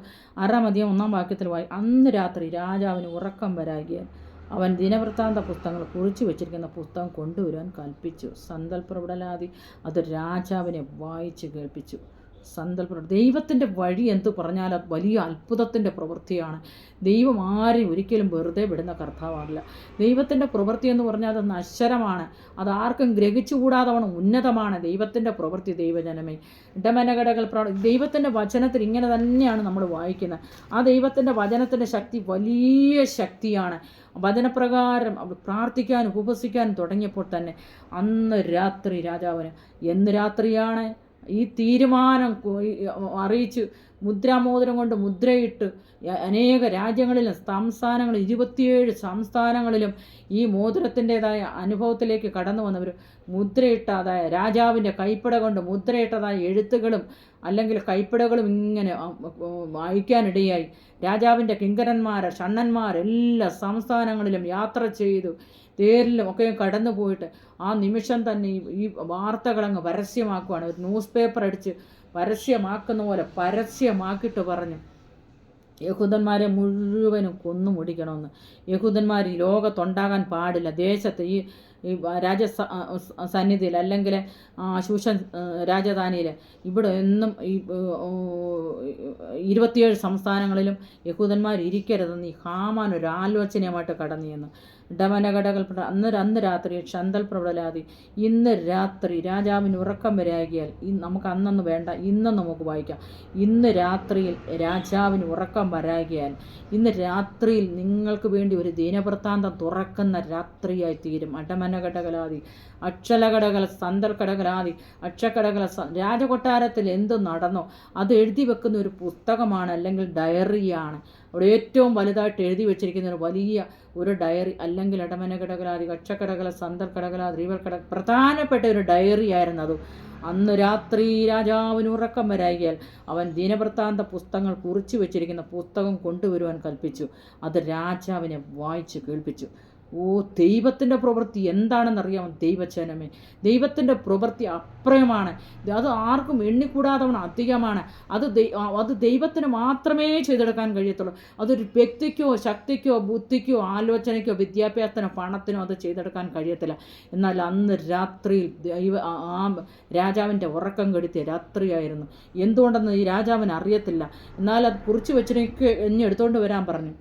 6-ാം അധ്യായം 1-ാം വാക്യത്തിൽ അന്ന് രാത്രി രാജാവിന് ഉറക്കം വരാകിയാൽ അവൻ ദിനവൃത്താന്ത പുസ്തകങ്ങൾ കുറിച്ചു വെച്ചിരിക്കുന്ന പുസ്തകം കൊണ്ടുവരാൻ കൽപ്പിച്ചു. സന്തൽ പ്രബലാദി അത് രാജാവിനെ വായിച്ച് കേൾപ്പിച്ചു. ദൈവത്തിൻ്റെ വഴി എന്തു പറഞ്ഞാൽ അത് വലിയ അത്ഭുതത്തിൻ്റെ പ്രവൃത്തിയാണ്. ദൈവം ആരെയും ഒരിക്കലും വെറുതെ വിടുന്ന കർത്താവാകില്ല. ദൈവത്തിൻ്റെ പ്രവൃത്തി എന്ന് പറഞ്ഞാൽ അത് നശ്വരമാണ്, അത് ആർക്കും ഗ്രഹിച്ചുകൂടാതവണ്ണം ഉന്നതമാണ് ദൈവത്തിൻ്റെ പ്രവൃത്തി. ദൈവജനമേ, ഇടമനഘടകൾ ദൈവത്തിൻ്റെ വചനത്തിൽ ഇങ്ങനെ തന്നെയാണ് നമ്മൾ വായിക്കുന്നത്. ആ ദൈവത്തിൻ്റെ വചനത്തിൻ്റെ ശക്തി വലിയ ശക്തിയാണ്. വചനപ്രകാരം പ്രാർത്ഥിക്കാനും ഉപവസിക്കാനും തുടങ്ങിയപ്പോൾ തന്നെ അന്ന് രാത്രി രാജാവിന് എന്ന് രാത്രിയാണ് ഈ തീരുമാനം അറിയിച്ച് മുദ്രാമോതിരം കൊണ്ട് മുദ്രയിട്ട് അനേക രാജ്യങ്ങളിലും 27 സംസ്ഥാനങ്ങളിലും ഈ മോതിരത്തിൻ്റെതായ അനുഭവത്തിലേക്ക് കടന്നു വന്നവർ മുദ്രയിട്ടതായ രാജാവിൻ്റെ കൈപ്പട കൊണ്ട് മുദ്രയിട്ടതായ എഴുത്തുകളും അല്ലെങ്കിൽ കൈപ്പടകളും ഇങ്ങനെ വായിക്കാനിടയായി. രാജാവിൻ്റെ കിങ്കരന്മാർ, ഷണ്ണന്മാർ എല്ലാ സംസ്ഥാനങ്ങളിലും യാത്ര ചെയ്തു തേരിലും ഒക്കെ കടന്നു പോയിട്ട് ആ നിമിഷം തന്നെ ഈ വാർത്തകളങ്ങ് പരസ്യമാക്കുവാണ്. ഒരു ന്യൂസ് പേപ്പർ അടിച്ച് പരസ്യമാക്കുന്ന പോലെ പരസ്യമാക്കിയിട്ട് പറഞ്ഞു, യഹൂദന്മാരെ മുഴുവനും കൊന്നു മുടിക്കണമെന്ന്. യഹൂദന്മാർ ഈ ലോകത്തുണ്ടാകാൻ പാടില്ല. ദേശത്ത് ഈ രാജസന്നിധിയിൽ അല്ലെങ്കിൽ ശൂഷൻ രാജധാനിയിൽ ഇവിടെ എന്നും ഈ 27 സംസ്ഥാനങ്ങളിലും യഹൂദന്മാർ ഇരിക്കരുതെന്ന് ഈ ഹാമാൻ ഒരു ആലോചനയുമായിട്ട് കടന്നു ചെന്നു. ഡമനഘടകൾ അന്ന് രാത്രി ഷന്തൽ പ്രബലാതി. ഇന്ന് രാത്രി രാജാവിന് ഉറക്കം വരാകിയാൽ നമുക്ക് അന്നൊന്നും വേണ്ട, ഇന്നും നമുക്ക് വായിക്കാം. ഇന്ന് രാത്രിയിൽ രാജാവിന് ഉറക്കം വരാകിയാൽ ഇന്ന് രാത്രിയിൽ നിങ്ങൾക്ക് വേണ്ടി ഒരു ദിനവൃത്താന്തം തുറക്കുന്ന രാത്രിയായി തീരും. അടമനഘടകലാതി അക്ഷലഘടകല സന്തൽ കടകലാതി അക്ഷകടകല. രാജകൊട്ടാരത്തിൽ എന്തു നടന്നോ അത് എഴുതി വെക്കുന്ന ഒരു പുസ്തകമാണ്, അല്ലെങ്കിൽ ഡയറിയാണ്. അവിടെ ഏറ്റവും വലുതായിട്ട് എഴുതി വെച്ചിരിക്കുന്ന ഒരു വലിയ ഒരു ഡയറി, അല്ലെങ്കിൽ ഇടമനഘടകലാതി കക്ഷക്കടകല സന്തൽ കടകലാതി റീവൽ കട പ്രധാനപ്പെട്ട ഒരു ഡയറി ആയിരുന്നു അത്. അന്ന് രാത്രി രാജാവിന് ഉറക്കം വരാകിയാൽ അവൻ ദിനവൃത്താന്ത പുസ്തകങ്ങൾ കുറിച്ചു വെച്ചിരിക്കുന്ന പുസ്തകം കൊണ്ടുവരുവാൻ കൽപ്പിച്ചു. അത് രാജാവിനെ വായിച്ച് കേൾപ്പിച്ചു. ഓ, ദൈവത്തിൻ്റെ പ്രവൃത്തി എന്താണെന്നറിയാമോ ദൈവജനമേ? ദൈവത്തിൻ്റെ പ്രവൃത്തി അപ്രയമാണ്. അത് ആർക്കും എണ്ണിക്കൂടാതവണ്ണം അധികമാണ്. അത് ദൈവത്തിന് മാത്രമേ ചെയ്തെടുക്കാൻ കഴിയത്തുള്ളൂ. അതൊരു വ്യക്തിക്കോ ശക്തിക്കോ ബുദ്ധിക്കോ ആലോചനയ്ക്കോ വിദ്യാഭ്യാസത്തിനോ പണത്തിനോ അത് ചെയ്തെടുക്കാൻ കഴിയത്തില്ല. എന്നാൽ അന്ന് രാത്രിയിൽ ആ രാജാവിൻ്റെ ഉറക്കം കെടുത്തിയ രാത്രിയായിരുന്നു. എന്തുകൊണ്ടെന്ന് ഈ രാജാവിന് അറിയത്തില്ല. എന്നാൽ അത് കുറിച്ച് വെച്ചിട്ട് എന്നെ എടുത്തുകൊണ്ട് വരാൻ പറഞ്ഞു.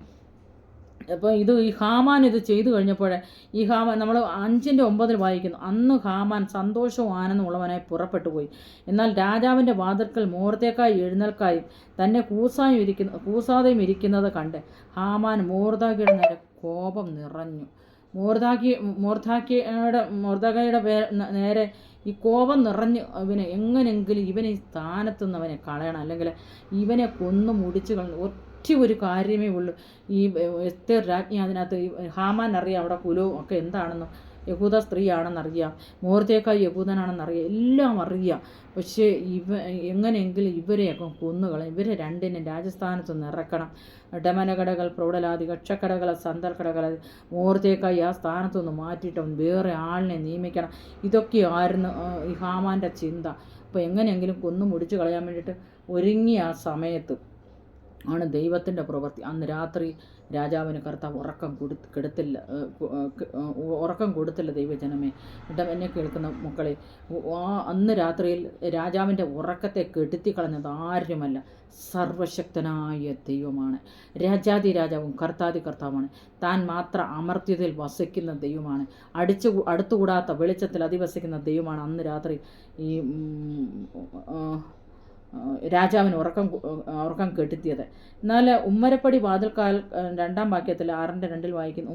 അപ്പോൾ ഈ ഹാമാൻ ഇത് ചെയ്തു കഴിഞ്ഞപ്പോൾ ഈ ഹാമാൻ നമ്മൾ 5:9 വായിക്കുന്നു. അന്ന് ഹാമാൻ സന്തോഷവും ആനന്ദവും ഉള്ളവനായി പുറപ്പെട്ടു പോയി. എന്നാൽ രാജാവിൻ്റെ വാതിൽക്കൽ മോർദെഖായി എഴുന്നേൽക്കായും തന്നെ കൂസാതെയും ഇരിക്കുന്നത് കണ്ട് ഹാമാൻ മോർദെഖായിയുടെ നേരെ കോപം നിറഞ്ഞു. മോർദെഖായിയുടെ നേരെ ഈ കോപം നിറഞ്ഞ് എങ്ങനെയെങ്കിലും ഇവനെ ഈ സ്ഥാനത്തു നിന്ന് അവനെ കളയണം, അല്ലെങ്കിൽ ഇവനെ കൊന്നു മുടിച്ച് കളഞ്ഞു. ഒറ്റ ഒരു കാര്യമേ ഉള്ളൂ. ഈ എസ്തേർ രാജ്ഞി അതിനകത്ത് ഹാമാൻ അറിയാം അവിടെ കുലവും ഒക്കെ എന്താണെന്നും, യഹൂദ സ്ത്രീയാണെന്നറിയാം, മോർദെഖായി യഹൂദനാണെന്നറിയാം, എല്ലാം അറിയാം. പക്ഷേ എങ്ങനെയെങ്കിലും ഇവരെയൊക്കെ കൊന്നുകളയും, ഇവരെ രണ്ടിനും രാജസ്ഥാനത്ത് നിന്ന് ഇറക്കണം. ഡമനകടകൾ പ്രൗഢലാതി കക്ഷക്കടകൾ സന്തൽ കടകൾ മോർദെഖായി ആ സ്ഥാനത്തൊന്ന് മാറ്റിയിട്ട് വേറെ ആളിനെ നിയമിക്കണം. ഇതൊക്കെയായിരുന്നു ഈ ഹാമാൻ്റെ ചിന്ത. അപ്പോൾ എങ്ങനെയെങ്കിലും കൊന്നു മുടിച്ച് കളയാൻ വേണ്ടിയിട്ട് ഒരുങ്ങിയ ആ സമയത്ത് ആണ് ദൈവത്തിൻ്റെ പ്രവൃത്തി. അന്ന് രാത്രി രാജാവിന് കർത്താവ് ഉറക്കം കൊടുത്തില്ല ദൈവജനമേ. എന്നെ കേൾക്കുന്ന മക്കളെ, അന്ന് രാത്രിയിൽ രാജാവിൻ്റെ ഉറക്കത്തെ കെടുത്തി കളഞ്ഞത് ആരുമല്ല, സർവശക്തനായ ദൈവമാണ്. രാജാതി രാജാവും കർത്താതി കർത്താവാണ്. താൻ മാത്രം അമർത്യതയിൽ വസിക്കുന്ന ദൈവമാണ്. അടുത്തുകൂടാത്ത വെളിച്ചത്തിൽ അധിവസിക്കുന്ന ദൈവമാണ്. അന്ന് രാത്രി ഈ രാജാവിന് ഉറക്കം കെടുത്തിയത്. എന്നാൽ ഉമ്മരപ്പടി വാതിൽക്കാൽ 2-ാം വാക്യത്തിൽ 6:2 വായിക്കുന്നു.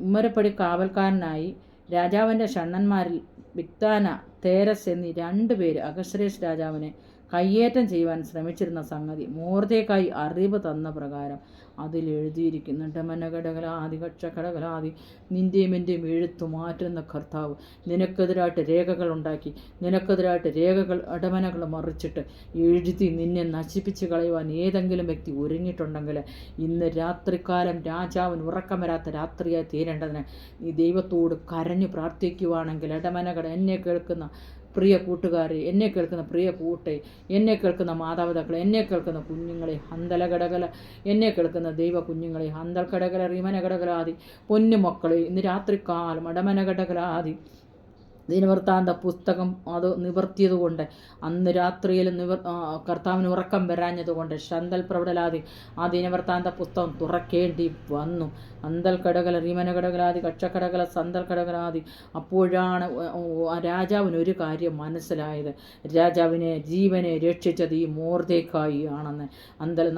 ഉമ്മരപ്പടി കാവൽക്കാരനായി രാജാവിൻ്റെ ഷണ്ണന്മാരിൽ ബിഗ്താന തേരസ് എന്നീ 2 പേര് അഹശ്വേരോശ് രാജാവിനെ കയ്യേറ്റം ചെയ്യുവാൻ ശ്രമിച്ചിരുന്ന സംഗതി മോർദെഖായി അറിവ് തന്ന പ്രകാരം അതിലെഴുതിയിരിക്കുന്നു. ഡമനഘടകലാതി കക്ഷകടകലാതി നിൻ്റെയും എൻ്റെയും എഴുത്തു മാറ്റുന്ന കർത്താവ് നിനക്കെതിരായിട്ട് രേഖകൾ ഉണ്ടാക്കി, നിനക്കെതിരായിട്ട് രേഖകൾ അടമനകൾ മറിച്ചിട്ട് എഴുതി നിന്നെ നശിപ്പിച്ച് കളയുവാൻ ഏതെങ്കിലും വ്യക്തി ഒരുങ്ങിയിട്ടുണ്ടെങ്കിൽ ഇന്ന് രാത്രികാലം രാജാവിന് ഉറക്കം വരാത്ത രാത്രിയായി തീരേണ്ടതിന് നീ ദൈവത്തോട് കരഞ്ഞു പ്രാർത്ഥിക്കുവാണെങ്കിൽ അടമനകൾ എന്നെ കേൾക്കുന്ന പ്രിയ കൂട്ടുകാരെ, എന്നെ കേൾക്കുന്ന പ്രിയ കൂട്ടെ, എന്നെ കേൾക്കുന്ന മാതാപിതാക്കളെ, എന്നെ കേൾക്കുന്ന കുഞ്ഞുങ്ങളെ, ഹന്തലഘടകല എന്നെ കേൾക്കുന്ന ദൈവ കുഞ്ഞുങ്ങളെ, ഹന്തൽഘടകല റിമനഘടകലാതി പൊന്നുമക്കളെ, ഇന്ന് രാത്രികാലം അടമനഘടകലാതി ദിനവൃത്താന്ത പുസ്തകം അത് നിവർത്തിയതുകൊണ്ട് അന്ന് രാത്രിയിൽ കർത്താവിന് ഉറക്കം വരാഞ്ഞതുകൊണ്ട് ഷന്തൽ പ്രബലാതി ആ ദിനവൃത്താന്ത പുസ്തകം തുറക്കേണ്ടി വന്നു. അന്തൽ കടകല റീമനകടകലാതി കക്ഷക്കടകല സന്തൽ കടകലാതി. അപ്പോഴാണ് രാജാവിന് ഒരു കാര്യം മനസ്സിലായത്, രാജാവിനെ ജീവനെ രക്ഷിച്ചത് ഈ മോർദെഖായി ആണെന്ന്.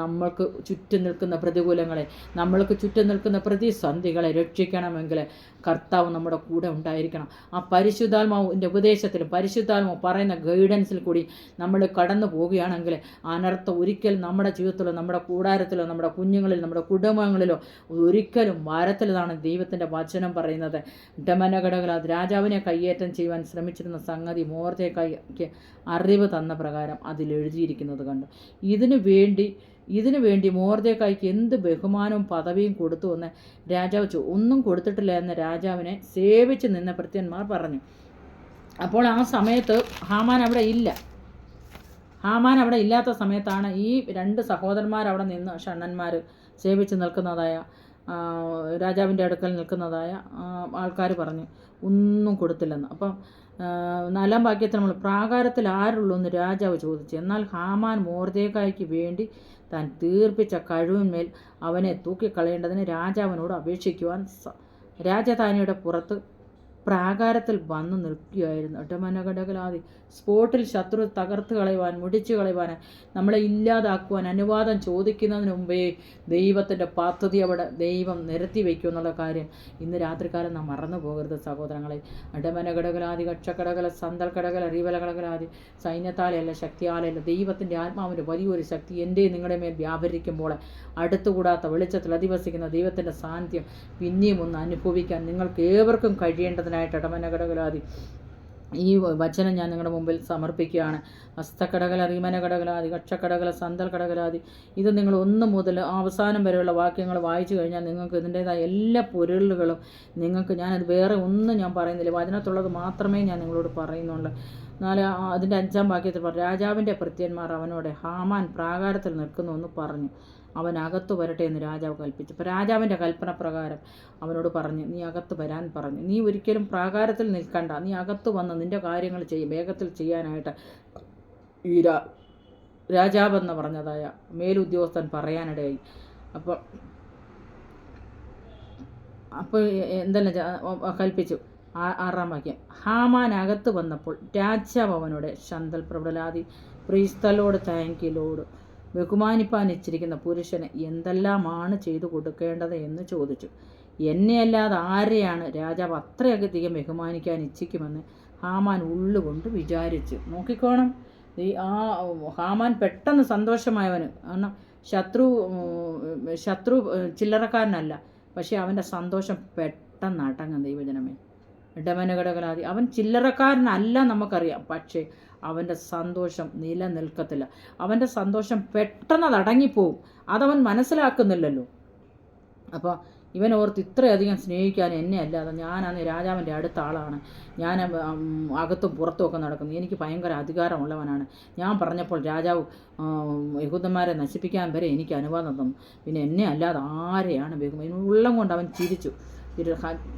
നമ്മൾക്ക് ചുറ്റും നിൽക്കുന്ന പ്രതികൂലങ്ങളെ, നമ്മൾക്ക് ചുറ്റും നിൽക്കുന്ന പ്രതിസന്ധികളെ രക്ഷിക്കണമെങ്കിൽ കർത്താവ് നമ്മുടെ കൂടെ ഉണ്ടായിരിക്കണം. ആ പരിശുദ്ധാത്മാവിൻ്റെ ഉപദേശത്തിലും പരിശുദ്ധാത്മാവ് പറയുന്ന ഗൈഡൻസിൽ കൂടി നമ്മൾ കടന്നു പോവുകയാണെങ്കിൽ അനർത്ഥം ഒരിക്കലും നമ്മുടെ ജീവിതത്തിലോ നമ്മുടെ കൂടാരത്തിലോ നമ്മുടെ കുഞ്ഞുങ്ങളിലോ നമ്മുടെ കുടുംബങ്ങളിലോ ഒരിക്കലും വാരത്തിലാണ് ദൈവത്തിൻ്റെ വചനം പറയുന്നത്. ഡമനഘടകല രാജാവിനെ കയ്യേറ്റം ചെയ്യുവാൻ ശ്രമിച്ചിരുന്ന സംഗതി മോർദെഖായിക്ക് അറിവ് തന്ന പ്രകാരം അതിലെഴുതിയിരിക്കുന്നത് കണ്ടു. ഇതിനു വേണ്ടി മോർദെഖായിക്ക് എന്ത് ബഹുമാനവും പദവിയും കൊടുത്തു എന്ന് രാജാവ് ഒന്നും കൊടുത്തിട്ടില്ല എന്ന് രാജാവിനെ സേവിച്ച് നിന്ന ഭൃത്യന്മാർ പറഞ്ഞു. അപ്പോൾ ആ സമയത്ത് ഹാമാൻ അവിടെ ഇല്ലാത്ത സമയത്താണ് ഈ 2 സഹോദരന്മാർ അവിടെ നിന്ന് ഷണ്ണന്മാർ സേവിച്ച് നിൽക്കുന്നതായ രാജാവിൻ്റെ അടുക്കൽ നിൽക്കുന്നതായ ആൾക്കാർ പറഞ്ഞു ഒന്നും കൊടുത്തില്ലെന്ന്. അപ്പം നാലാം വാക്യത്തിൽ നമ്മൾ പ്രാകാരത്തിൽ ആരുള്ളൂ എന്ന് രാജാവ് ചോദിച്ചു. എന്നാൽ ഹാമാൻ മൊർദെഖായിക്ക് വേണ്ടി താൻ തീർപ്പിച്ച കഴിവിന്മേൽ അവനെ തൂക്കിക്കളയേണ്ടതിന് രാജാവിനോട് അപേക്ഷിക്കുവാൻ രാജധാനിയുടെ പുറത്ത് പ്രാകാരത്തിൽ വന്നു നിൽക്കുകയായിരുന്നു. ഒറ്റമനഘടകലാതി സ്പോട്ടിൽ ശത്രു തകർത്ത് കളയുവാൻ, മുടിച്ചു കളയുവാൻ, നമ്മളെ ഇല്ലാതാക്കുവാൻ അനുവാദം ചോദിക്കുന്നതിന് മുമ്പേ ദൈവത്തിൻ്റെ പദ്ധതി അവിടെ ദൈവം നിരത്തി വയ്ക്കും എന്നുള്ള കാര്യം ഇന്ന് രാത്രികാലം നാം മറന്നു പോകരുത് സഹോദരങ്ങളെ. അടമനഘടകലാതി കക്ഷക്കടകല സന്തൽ കടകല റീവലകടകലാതി സൈന്യത്താലല്ല ശക്തിയാലല്ല ദൈവത്തിൻ്റെ ആത്മാവിൻ്റെ വലിയൊരു ശക്തി എൻ്റെ നിങ്ങളുടെ മേൽ വ്യാപരിക്കുമ്പോൾ അടുത്തുകൂടാത്ത വെളിച്ചത്തിൽ അധിവസിക്കുന്ന ദൈവത്തിൻ്റെ സാന്നിധ്യം പിന്നെയും ഒന്ന് അനുഭവിക്കാൻ നിങ്ങൾക്ക് ഏവർക്കും കഴിയേണ്ടതിനായിട്ട് ഇടമനഘടകലാതി ഈ വചനം ഞാൻ നിങ്ങളുടെ മുമ്പിൽ സമർപ്പിക്കുകയാണ്. ഹസ്തകടകല റീമനഘടകലാതി കക്ഷക്കടകല സന്തൽ കടകലാതി ഇത് നിങ്ങൾ 1 മുതൽ അവസാനം വരെയുള്ള വാക്യങ്ങൾ വായിച്ചു കഴിഞ്ഞാൽ നിങ്ങൾക്ക് ഇതിൻ്റേതായ എല്ലാ പൊരുളുകളും നിങ്ങൾക്ക്, ഞാനത് വേറെ ഒന്നും ഞാൻ പറയുന്നില്ല, വചനത്തുള്ളത് മാത്രമേ ഞാൻ നിങ്ങളോട് പറയുന്നുള്ളൂ. അതിൻ്റെ 5-ാം വാക്യത്തിൽ പറഞ്ഞു, രാജാവിൻ്റെ ഭൃത്യന്മാർ അവനോട് ഹാമാൻ പ്രാകാരത്തിൽ നിൽക്കുന്നുവെന്ന് പറഞ്ഞു. അവൻ അകത്തു വരട്ടെ എന്ന് രാജാവ് കൽപ്പിച്ചു. അപ്പോൾ രാജാവിൻ്റെ കൽപ്പന പ്രകാരം അവനോട് പറഞ്ഞു, നീ അകത്ത് വരാൻ പറഞ്ഞു. നീ ഒരിക്കലും പ്രാകാരത്തിൽ നിൽക്കണ്ട, നീ അകത്ത് വന്ന് നിൻ്റെ കാര്യങ്ങൾ വേഗത്തിൽ ചെയ്യാനായിട്ട് ഈ രാജാവെന്ന് പറഞ്ഞതായ മേലുദ്യോഗസ്ഥൻ പറയാനിടയായി. അപ്പോൾ എന്തെല്ലാം കൽപ്പിച്ചു. 6-ാം വാക്യം, ഹാമാൻ അകത്ത് വന്നപ്പോൾ രാജാവ് അവനോട് ശന്തൽ പ്രബലാതി പ്രീസ്തലോട് താങ്കിലോട് ബഹുമാനിപ്പാൻ ഇച്ചിരിക്കുന്ന പുരുഷന് എന്തെല്ലാമാണ് ചെയ്തു കൊടുക്കേണ്ടത് എന്ന് ചോദിച്ചു. എന്നെയല്ലാതെ ആരെയാണ് രാജാവ് അത്രയധികം ബഹുമാനിക്കാൻ ഇച്ഛിക്കുമെന്ന് ഹാമാൻ ഉള്ളുകൊണ്ട് വിചാരിച്ചു. നോക്കിക്കോണം, ഹാമാൻ പെട്ടെന്ന് സന്തോഷമായവന്. കാരണം ശത്രു ചില്ലറക്കാരനല്ല, പക്ഷേ അവൻ്റെ സന്തോഷം പെട്ടെന്ന് അടങ്ങും. ദൈവജനമേ, ഇടമനഘടകലാതി അവൻ ചില്ലറക്കാരനല്ല നമുക്കറിയാം, പക്ഷേ അവൻ്റെ സന്തോഷം നിലനിൽക്കത്തില്ല. അവൻ്റെ സന്തോഷം പെട്ടെന്ന് അത് അടങ്ങിപ്പോവും. അതവൻ മനസ്സിലാക്കുന്നില്ലല്ലോ. അപ്പോൾ ഇവൻ ഓർത്ത് ഇത്രയധികം സ്നേഹിക്കാൻ എന്നെ അല്ലാതെ, ഞാനാണ് രാജാവിൻ്റെ അടുത്ത ആളാണ്, ഞാൻ അകത്തും പുറത്തും ഒക്കെ നടക്കുന്നു, എനിക്ക് ഭയങ്കര അധികാരമുള്ളവനാണ്, ഞാൻ പറഞ്ഞപ്പോൾ രാജാവ് യഹൂദന്മാരെ നശിപ്പിക്കാൻ വരെ എനിക്ക് അനുവാദം തന്നു, പിന്നെ എന്നെ അല്ലാതെ ആരെയാണ് ബഹുമാനം. ഉള്ളം കൊണ്ട് അവൻ ചിരിച്ചു.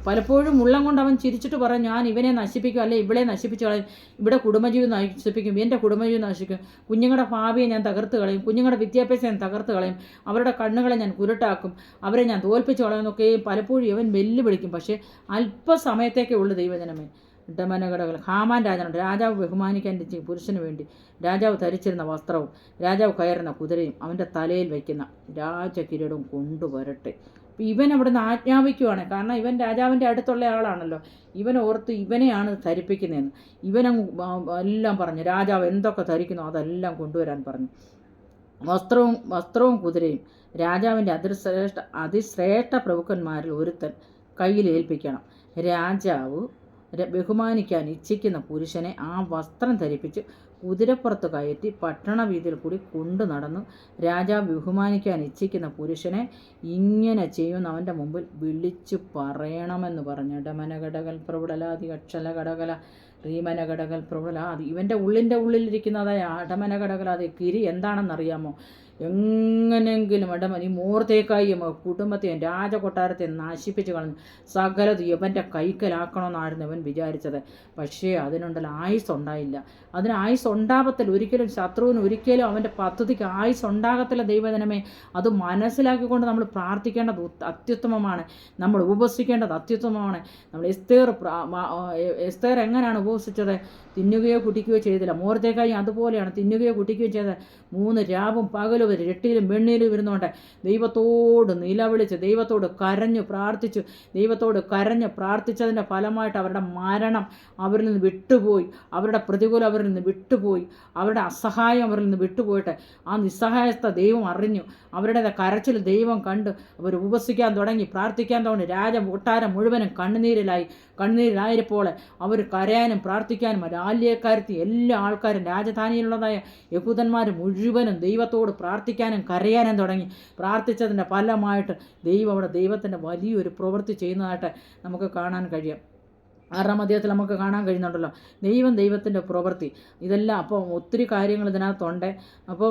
പലപ്പോഴും ഉള്ളം കൊണ്ട് അവൻ ചിരിച്ചിട്ട് പറയും, ഞാൻ ഇവനെ നശിപ്പിക്കും, അല്ലെ ഇവളെ നശിപ്പിച്ചു കളയും, ഇവിടെ കുടുംബജീവി നശിപ്പിക്കും, എൻ്റെ കുടുംബജീവി നശിക്കും, കുഞ്ഞുങ്ങളുടെ ഭാവിയെ ഞാൻ തകർത്ത് കളയും, കുഞ്ഞുങ്ങളുടെ വിദ്യാഭ്യാസം ഞാൻ തകർത്ത് കളയും, അവരുടെ കണ്ണുകളെ ഞാൻ കുരുട്ടാക്കും, അവരെ ഞാൻ തോൽപ്പിച്ച് കളയുന്നൊക്കെ പലപ്പോഴും ഇവൻ വെല്ലുവിളിക്കും. പക്ഷേ അല്പസമയത്തേക്കേ ഉള്ളൂ ദൈവജനമേ. ഇടമനഘടകൾ ഹാമാൻ രാജാവ് ബഹുമാനിക്കാൻ പുരുഷന് വേണ്ടി രാജാവ് ധരിച്ചിരുന്ന വസ്ത്രവും രാജാവ് കയറുന്ന കുതിരയും അവൻ്റെ തലയിൽ വയ്ക്കുന്ന രാജകിരീടവും കൊണ്ടുവരട്ടെ. ഇവൻ അവിടെ നിന്ന് ആജ്ഞാപിക്കുവാണ്. കാരണം ഇവൻ രാജാവിൻ്റെ അടുത്തുള്ള ആളാണല്ലോ. ഇവൻ ഓർത്ത് ഇവനെയാണ് ധരിപ്പിക്കുന്നതെന്ന്. ഇവനങ്ങ് എല്ലാം പറഞ്ഞു, രാജാവ് എന്തൊക്കെ ധരിക്കുന്നോ അതെല്ലാം കൊണ്ടുവരാൻ പറഞ്ഞു. വസ്ത്രവും കുതിരയും രാജാവിൻ്റെ അതിശ്രേഷ്ഠ പ്രഭുക്കന്മാരിൽ ഒരുത്തൻ കയ്യിൽ ഏൽപ്പിക്കണം. രാജാവ് ബഹുമാനിക്കാൻ ഇച്ഛിക്കുന്ന പുരുഷനെ ആ വസ്ത്രം ധരിപ്പിച്ച് കുതിരപ്പുറത്ത് കയറ്റി പട്ടണവീതിയിൽ കൂടി കൊണ്ടു നടന്നു രാജാവ് ബഹുമാനിക്കാൻ ഇച്ഛിക്കുന്ന പുരുഷനെ ഇങ്ങനെ ചെയ്യുന്ന അവൻ്റെ മുമ്പിൽ വിളിച്ചു പറയണമെന്ന് പറഞ്ഞു. ഇടമനഘടകൽ പ്രബലാതി അക്ഷലഘടകല റീമനഘടകൽ പ്രബലാതി. ഇവൻ്റെ ഉള്ളിലിരിക്കുന്നതായ അടമനഘടകലാതി കിരി എന്താണെന്നറിയാമോ? എങ്ങനെങ്കിലും ഈ മൊർദെഖായിയും കുടുംബത്തെയും രാജകൊട്ടാരത്തെ നശിപ്പിച്ച് കളഞ്ഞു സകലത് ഇവൻ്റെ കൈക്കലാക്കണമെന്നായിരുന്നു ഇവൻ വിചാരിച്ചത്. പക്ഷേ അതിനുണ്ടല്ലോ ആയുസ് ഉണ്ടായില്ല. അതിന് ആയുസ് ഉണ്ടാകത്തില്ല. ഒരിക്കലും ശത്രുവിന് ഒരിക്കലും അവൻ്റെ പദ്ധതിക്ക് ആയുസ് ഉണ്ടാകത്തില്ല. ദൈവജനമേ, അത് മനസ്സിലാക്കിക്കൊണ്ട് നമ്മൾ പ്രാർത്ഥിക്കേണ്ടത് അത്യുത്തമമാണ്. നമ്മൾ ഉപവസിക്കേണ്ടത് അത്യുത്തമമാണ്. നമ്മൾ എസ്തേർ എങ്ങനെയാണ് ഉപവസിച്ചത്? തിന്നുകയോ കുടിക്കുകയോ ചെയ്തില്ല. മൊർദെഖായി അതുപോലെയാണ്, തിന്നുകയോ കുടിക്കുകയോ ചെയ്തത്. 3 രാവും പകലും രട്ടിയിലും വെണ്ണീലും ഇരുന്നുകൊണ്ട് ദൈവത്തോട് നിലവിളിച്ച് ദൈവത്തോട് കരഞ്ഞു പ്രാർത്ഥിച്ചതിൻ്റെ ഫലമായിട്ട് അവരുടെ മരണം അവരിൽ നിന്ന് വിട്ടുപോയി, അവരുടെ പ്രതികൂലം അവരിൽ നിന്ന് വിട്ടുപോയി, അവരുടെ അസഹായം അവരിൽ നിന്ന് വിട്ടുപോയിട്ട് ആ നിസ്സഹായത ദൈവം അറിഞ്ഞു. അവരുടെ കരച്ചിൽ ദൈവം കണ്ട് അവർ ഉപവസിക്കാൻ തുടങ്ങി, പ്രാർത്ഥിക്കാൻ തുടങ്ങി. കൊട്ടാരം മുഴുവനും കണ്ണുനീരിലായപ്പോൾ അവർ കരയാനും പ്രാർത്ഥിക്കാനും രാല്യക്കാരത്തി എല്ലാ ആൾക്കാരും രാജധാനിയിലുള്ളതായ യഹൂദന്മാർ മുഴുവനും ദൈവത്തോട് പ്രാർത്ഥിക്കാനും കരയാനും തുടങ്ങി. പ്രാർത്ഥിച്ചതിൻ്റെ ഫലമായിട്ട് ദൈവത്തിൻ്റെ വലിയൊരു പ്രവൃത്തി ചെയ്യുന്നതായിട്ട് നമുക്ക് കാണാൻ കഴിയും. 6-ാം അധ്യായത്തിൽ നമുക്ക് കാണാൻ കഴിയുന്നുണ്ടല്ലോ ദൈവത്തിൻ്റെ പ്രവൃത്തി. ഇതെല്ലാം അപ്പോൾ ഒത്തിരി കാര്യങ്ങൾ ഇതിനകത്തുണ്ട്. അപ്പോൾ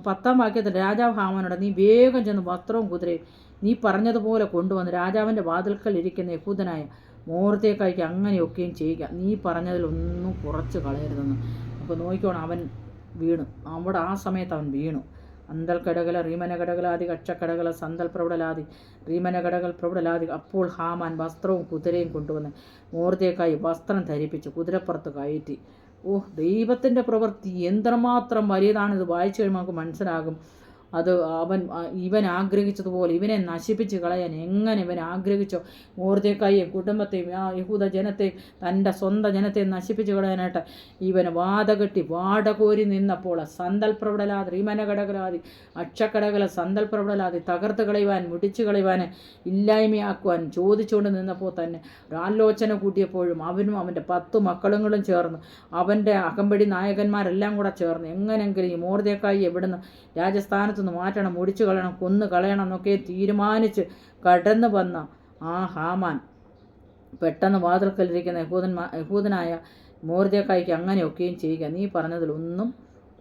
10-ാം വാക്യത്തിൽ രാജാവ് ഹാമാനോട്, നീ വേഗം ചെന്ന് വസ്ത്രവും കുതിരയും നീ പറഞ്ഞതുപോലെ കൊണ്ടുവന്ന് രാജാവിൻ്റെ വാതിൽക്കൽ ഇരിക്കുന്ന യഹൂദനായ മോർദേക്കായിക്ക് അങ്ങനെയൊക്കെയും ചെയ്യുക, നീ പറഞ്ഞതിലൊന്നും കുറച്ച് കളയരുതെന്ന്. അപ്പോൾ നോക്കിക്കോണം, അവൻ വീണു. അവിടെ ആ സമയത്ത് അവൻ വീണു. അന്തൽ കടകല റീമന കടകലാതി കക്ഷക്കടകല സന്തൽ പ്രൗഢലാതി റീമന കടകൾ പ്രൗഢലാതി. അപ്പോൾ ഹാമാൻ വസ്ത്രവും കുതിരയും കൊണ്ടുവന്ന് മോർദേക്കായി വസ്ത്രം ധരിപ്പിച്ച് കുതിരപ്പുറത്ത് കയറ്റി. ദൈവത്തിൻ്റെ പ്രവൃത്തി എന്ത്രമാത്രം വലിയതാണിത് വായിച്ചു കഴിയുമ്പോൾ നമുക്ക് മനസ്സിലാകും. അത് ഇവൻ ആഗ്രഹിച്ചതുപോലെ ഇവനെ നശിപ്പിച്ച് കളയാൻ എങ്ങനെ ഇവൻ ആഗ്രഹിച്ചോ, മോർദേക്കായെയും കുടുംബത്തെയും ആ യഹൂദ ജനത്തെയും തൻ്റെ സ്വന്തം ജനത്തെയും നശിപ്പിച്ച് കളയാനായിട്ട് ഇവൻ വാതകെട്ടി വാടകോരി നിന്നപ്പോൾ സന്തൽ പ്രബടലാതി റീമനകടകലാതി അക്ഷക്കടകല സന്തൽ പ്രബടലാതി തകർത്ത് കളയുവാൻ മുടിച്ചു കളയുവാൻ ഇല്ലായ്മയാക്കുവാൻ ചോദിച്ചുകൊണ്ട് നിന്നപ്പോൾ തന്നെ ഒരാലോചന കൂട്ടിയപ്പോഴും അവനും അവൻ്റെ 10 മക്കളുകളും ചേർന്ന് അവൻ്റെ അകമ്പടി നായകന്മാരെല്ലാം കൂടെ ചേർന്ന് എങ്ങനെങ്കിലും ഈ മോർദേക്കായി എവിടുന്ന് രാജസ്ഥാനത്ത് മാറ്റണം, മുടിച്ചു കളയണം, കൊന്നു കളയണം എന്നൊക്കെ തീരുമാനിച്ച് കടന്നു വന്ന ആ ഹാമാൻ പെട്ടെന്ന് വാതിൽക്കലിരിക്കുന്ന യഹൂദനായ മോർദേക്കായിക്ക് അങ്ങനെയൊക്കെയും ചെയ്യുക, നീ പറഞ്ഞതിലൊന്നും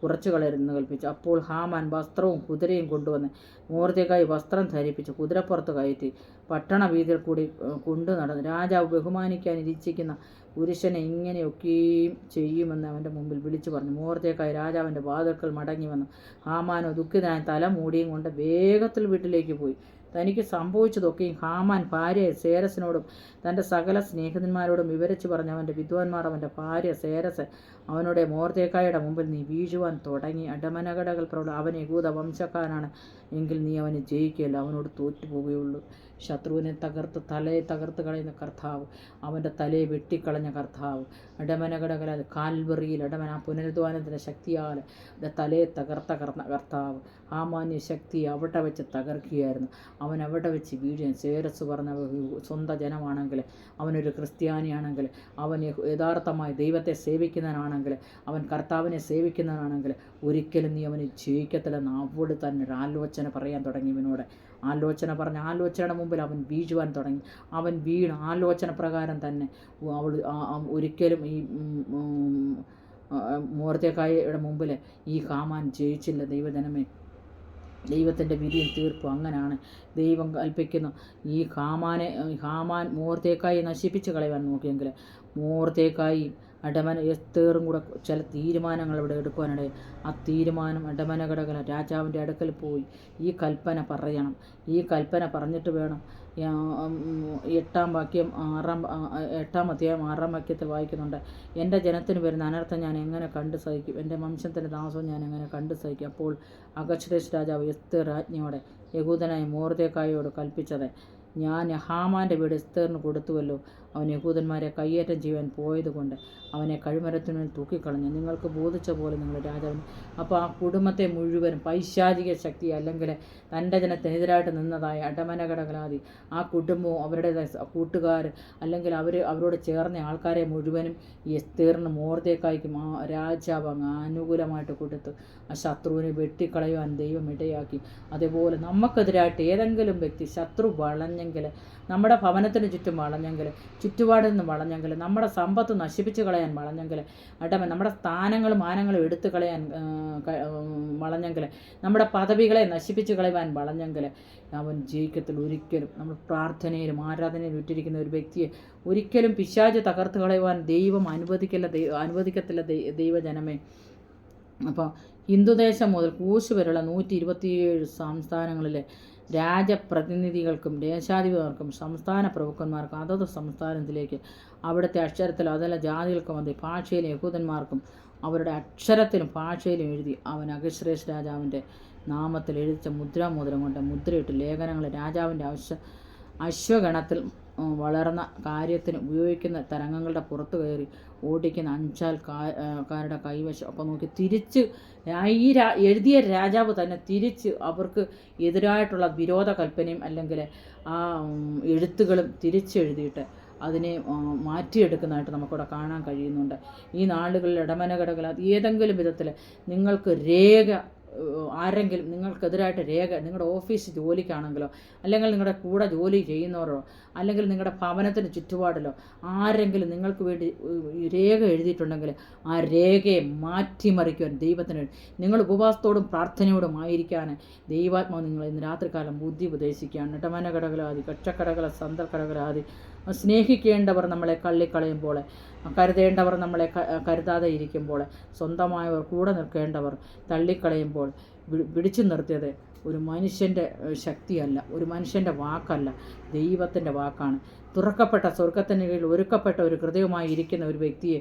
കുറച്ചു കളയരുതെന്ന് കൽപ്പിച്ചു. അപ്പോൾ ഹാമാൻ വസ്ത്രവും കുതിരയും കൊണ്ടുവന്ന് മോർദേക്കായി വസ്ത്രം ധരിപ്പിച്ച് കുതിരപ്പുറത്ത് കയറ്റി പട്ടണ വീതിയിൽ കൂടി കൊണ്ടു നടന്നു. രാജാവ് ബഹുമാനിക്കാൻ ഇരിച്ചിരിക്കുന്ന പുരുഷനെ ഇങ്ങനെയൊക്കെയും ചെയ്യുമെന്ന് അവൻ്റെ മുമ്പിൽ വിളിച്ചു പറഞ്ഞു. മോർദേക്കായി രാജാവിൻ്റെ വാതിൽക്കൽ മടങ്ങി വന്നു. ഹാമാനോ ദുഃഖിതനായി തല മൂടിയും കൊണ്ട് വേഗത്തിൽ വീട്ടിലേക്ക് പോയി. തനിക്ക് സംഭവിച്ചതൊക്കെയും ഹാമാൻ ഭാര്യ സേരസിനോടും തൻ്റെ സകല സ്നേഹിതന്മാരോടും വിവരിച്ചു പറഞ്ഞു. അവൻ്റെ വിദ്വാൻമാർ അവൻ്റെ ഭാര്യ സേരസ് അവനുടെ മോർദേക്കായുടെ മുമ്പിൽ നീ വീഴുവാൻ തുടങ്ങി. അടമനകടകൾ അവൻ യഹൂദ വംശക്കാരനാണ് എങ്കിൽ നീ അവനെ ജയിക്കുകയില്ല, അവനോട് തോറ്റുപോകുകയുള്ളൂ. ശത്രുവിനെ തലയെ തകർത്ത് കളയുന്ന കർത്താവ്, അവൻ്റെ തലയെ വെട്ടിക്കളഞ്ഞ കർത്താവ്, അടമനകടകല കാൽവറിയിൽ ആ പുനരുദ്ധാനത്തിൻ്റെ ശക്തിയാൽ തലയെ തകർത്ത കർത്താവ് ഹാമാന്യ ശക്തി അവിടെ വെച്ച് തകർക്കുകയായിരുന്നു. അവൻ അവിടെ വെച്ച് വീഴുകയും സേരസ് പറഞ്ഞ സ്വന്തം ജനമാണെങ്കിൽ, അവനൊരു ക്രിസ്ത്യാനിയാണെങ്കിൽ, അവൻ യഥാർത്ഥമായി ദൈവത്തെ സേവിക്കുന്നവനാണെങ്കിൽ, അവൻ കർത്താവിനെ സേവിക്കുന്നവനാണെങ്കിൽ ഒരിക്കലും നീ അവനെ ജയിക്കത്തില്ലെന്ന് അവിടെ തന്നെ ഒരു ആലോചന പറയാൻ തുടങ്ങി. ഇവനോട് ആലോചനയുടെ മുമ്പിൽ അവൻ വീഴുവാൻ തുടങ്ങി. അവൻ വീണ് ആലോചന പ്രകാരം തന്നെ ഒരിക്കലും ഈ മോർദേക്കായിയുടെ മുമ്പിൽ ഈ ഹാമാൻ ജയിച്ചില്ല. ദൈവജനമേ, ദൈവത്തിൻ്റെ വിധിയും തീർപ്പും അങ്ങനെയാണ്. ദൈവം കൽപ്പിക്കുന്നു. ഈ ഹാമാൻ മോർദേക്കായി നശിപ്പിച്ച് കളയാൻ നോക്കിയെങ്കിൽ മോർദേക്കായി എസ്തേറും കൂടെ ചില തീരുമാനങ്ങൾ ഇവിടെ എടുക്കുവാനിടെ ആ തീരുമാനം അടമനകടകല രാജാവിൻ്റെ അടുക്കൽ പോയി ഈ കൽപ്പന പറയണം. ഈ കൽപ്പന പറഞ്ഞിട്ട് വേണം. 8-ാം അധ്യായം 6-ാം വാക്യത്തിൽ വായിക്കുന്നുണ്ട്, എൻ്റെ ജനത്തിന് വരുന്ന അനർത്ഥം ഞാൻ എങ്ങനെ കണ്ടു സഹിക്കും, എൻ്റെ വംശത്തിൻ്റെ താമസം ഞാൻ എങ്ങനെ കണ്ടു സഹിക്കും. അപ്പോൾ അഹശ്വേരോശ് രാജാവ് എസ്തേർ രാജ്ഞിയോടെ യഹൂദനായ മോർദേക്കായിയോട് കൽപ്പിച്ചത്, ഞാൻ ഹാമാൻ്റെ വീട് എസ്തേറിന് കൊടുത്തുവല്ലോ. അവൻ യഹൂദന്മാരെ കയ്യേറ്റം ചെയ്യുവാൻ പോയതുകൊണ്ട് അവനെ കഴുമരത്തിനുമേൽ തൂക്കിക്കളഞ്ഞു. നിങ്ങൾക്ക് ബോധിച്ച പോലെ നിങ്ങൾ രാജാവിന്. അപ്പോൾ ആ കുടുംബത്തെ മുഴുവനും പൈശാചിക ശക്തി അല്ലെങ്കിൽ തൻ്റെ ജനത്തിനെതിരായിട്ട് നിന്നതായ അടമനകടകലാതി ആ കുടുംബവും അവരുടെ കൂട്ടുകാർ അല്ലെങ്കിൽ അവരോട് ചേർന്ന ആൾക്കാരെ മുഴുവനും ഈ എസ്തേറിന് മോർദേക്കായിക്കും ആ രാജാവ് അങ്ങ് അനുകൂലമായിട്ട് കൊടുത്തു. ആ ശത്രുവിനെ വെട്ടിക്കളയുവാൻ ദൈവം ഇടയാക്കി. അതേപോലെ നമുക്കെതിരായിട്ട് ഏതെങ്കിലും വ്യക്തി ശത്രു വളഞ്ഞെങ്കിൽ, നമ്മുടെ ഭവനത്തിന് ചുറ്റും വളഞ്ഞെങ്കിൽ, ചുറ്റുപാടിൽ നിന്ന് വളഞ്ഞെങ്കിൽ, നമ്മുടെ സമ്പത്ത് നശിപ്പിച്ച് കളയാൻ വളഞ്ഞെങ്കിൽ, നമ്മുടെ സ്ഥാനങ്ങളും മാനങ്ങളും എടുത്തു കളയാൻ വളഞ്ഞെങ്കിൽ, നമ്മുടെ പദവികളെ നശിപ്പിച്ച് കളയാൻ വളഞ്ഞെങ്കിൽ അവൻ ജയിക്കത്തിൽ ഒരിക്കലും. നമ്മൾ പ്രാർത്ഥനയിലും ആരാധനയിലും ഇട്ടിരിക്കുന്ന ഒരു വ്യക്തിയെ ഒരിക്കലും പിശാച് തകർത്ത് കളയുവാൻ ദൈവം അനുവദിക്കത്തില്ല ദൈവജനമേ. അപ്പോൾ ഹിന്ദുദേശം മുതൽ കൂശ് വരെയുള്ള 127 സംസ്ഥാനങ്ങളിലെ രാജപ്രതിനിധികൾക്കും ദേശാധിപതികൾക്കും സംസ്ഥാന പ്രഭുക്കന്മാർക്കും അതത് സംസ്ഥാനത്തിലേക്ക് അവിടുത്തെ അക്ഷരത്തിലും അതല്ല ജാതികൾക്കും അത് ഭാഷയിലും യഹൂദന്മാർക്കും അവരുടെ അക്ഷരത്തിലും ഭാഷയിലും എഴുതി അവൻ അഹശ്വേരോശ് രാജാവിൻ്റെ നാമത്തിൽ എഴുതിച്ച മുദ്രാമോതിരം കൊണ്ട് മുദ്രയിട്ട് ലേഖനങ്ങൾ രാജാവിൻ്റെ അശ്വഗണത്തിൽ വളർന്ന കാര്യത്തിന് ഉപയോഗിക്കുന്ന തരംഗങ്ങളുടെ പുറത്തു കയറി ഓടിക്കുന്ന അഞ്ചാൽക്കാരുടെ കൈവശം. അപ്പോൾ നോക്കി തിരിച്ച് ഈ എഴുതിയ രാജാവ് തന്നെ തിരിച്ച് അവർക്ക് എതിരായിട്ടുള്ള വിരോധ കൽപ്പനയും അല്ലെങ്കിൽ ആ എഴുത്തുകളും തിരിച്ചെഴുതിയിട്ട് അതിനെ മാറ്റിയെടുക്കുന്നതായിട്ട് നമുക്കിവിടെ കാണാൻ കഴിയുന്നുണ്ട്. ഈ നാളുകളിൽ ഇടമനകടകൾ ഏതെങ്കിലും വിധത്തിൽ നിങ്ങൾക്ക് രേഖ ആരെങ്കിലും നിങ്ങൾക്കെതിരായിട്ട് രേഖ നിങ്ങളുടെ ഓഫീസ് ജോലിക്കാണെങ്കിലോ അല്ലെങ്കിൽ നിങ്ങളുടെ കൂടെ ജോലി ചെയ്യുന്നവരോ അല്ലെങ്കിൽ നിങ്ങളുടെ ഭവനത്തിന് ചുറ്റുപാടിലോ ആരെങ്കിലും നിങ്ങൾക്ക് വേണ്ടി രേഖ എഴുതിയിട്ടുണ്ടെങ്കിൽ ആ രേഖയെ മാറ്റിമറിക്കുവാൻ ദൈവത്തിന് നിങ്ങൾ ഉപവാസത്തോടും പ്രാർത്ഥനയോടും ആയിരിക്കാൻ ദൈവാത്മാവ് നിങ്ങൾ ഇന്ന് രാത്രികാലം ബുദ്ധി ഉപദേശിക്കുകയാണ്. ഇടമനകടകലാതി കക്ഷക്കടകള സന്തർക്കടകലാതി സ്നേഹിക്കേണ്ടവർ നമ്മളെ കള്ളിക്കളയുമ്പോൾ, കരുതേണ്ടവർ നമ്മളെ കരുതാതെ ഇരിക്കുമ്പോൾ, സ്വന്തമായവർ കൂടെ നിൽക്കേണ്ടവർ തള്ളിക്കളയുമ്പോൾ പിടിച്ചു നിർത്തിയത് ഒരു മനുഷ്യൻ്റെ ശക്തിയല്ല, ഒരു മനുഷ്യൻ്റെ വാക്കല്ല, ദൈവത്തിൻ്റെ വാക്കാണ്. തുറക്കപ്പെട്ട സ്വർഗത്തിന് കീഴിൽ ഒരുക്കപ്പെട്ട ഒരു ഹൃദയമായി ഇരിക്കുന്ന ഒരു വ്യക്തിയെ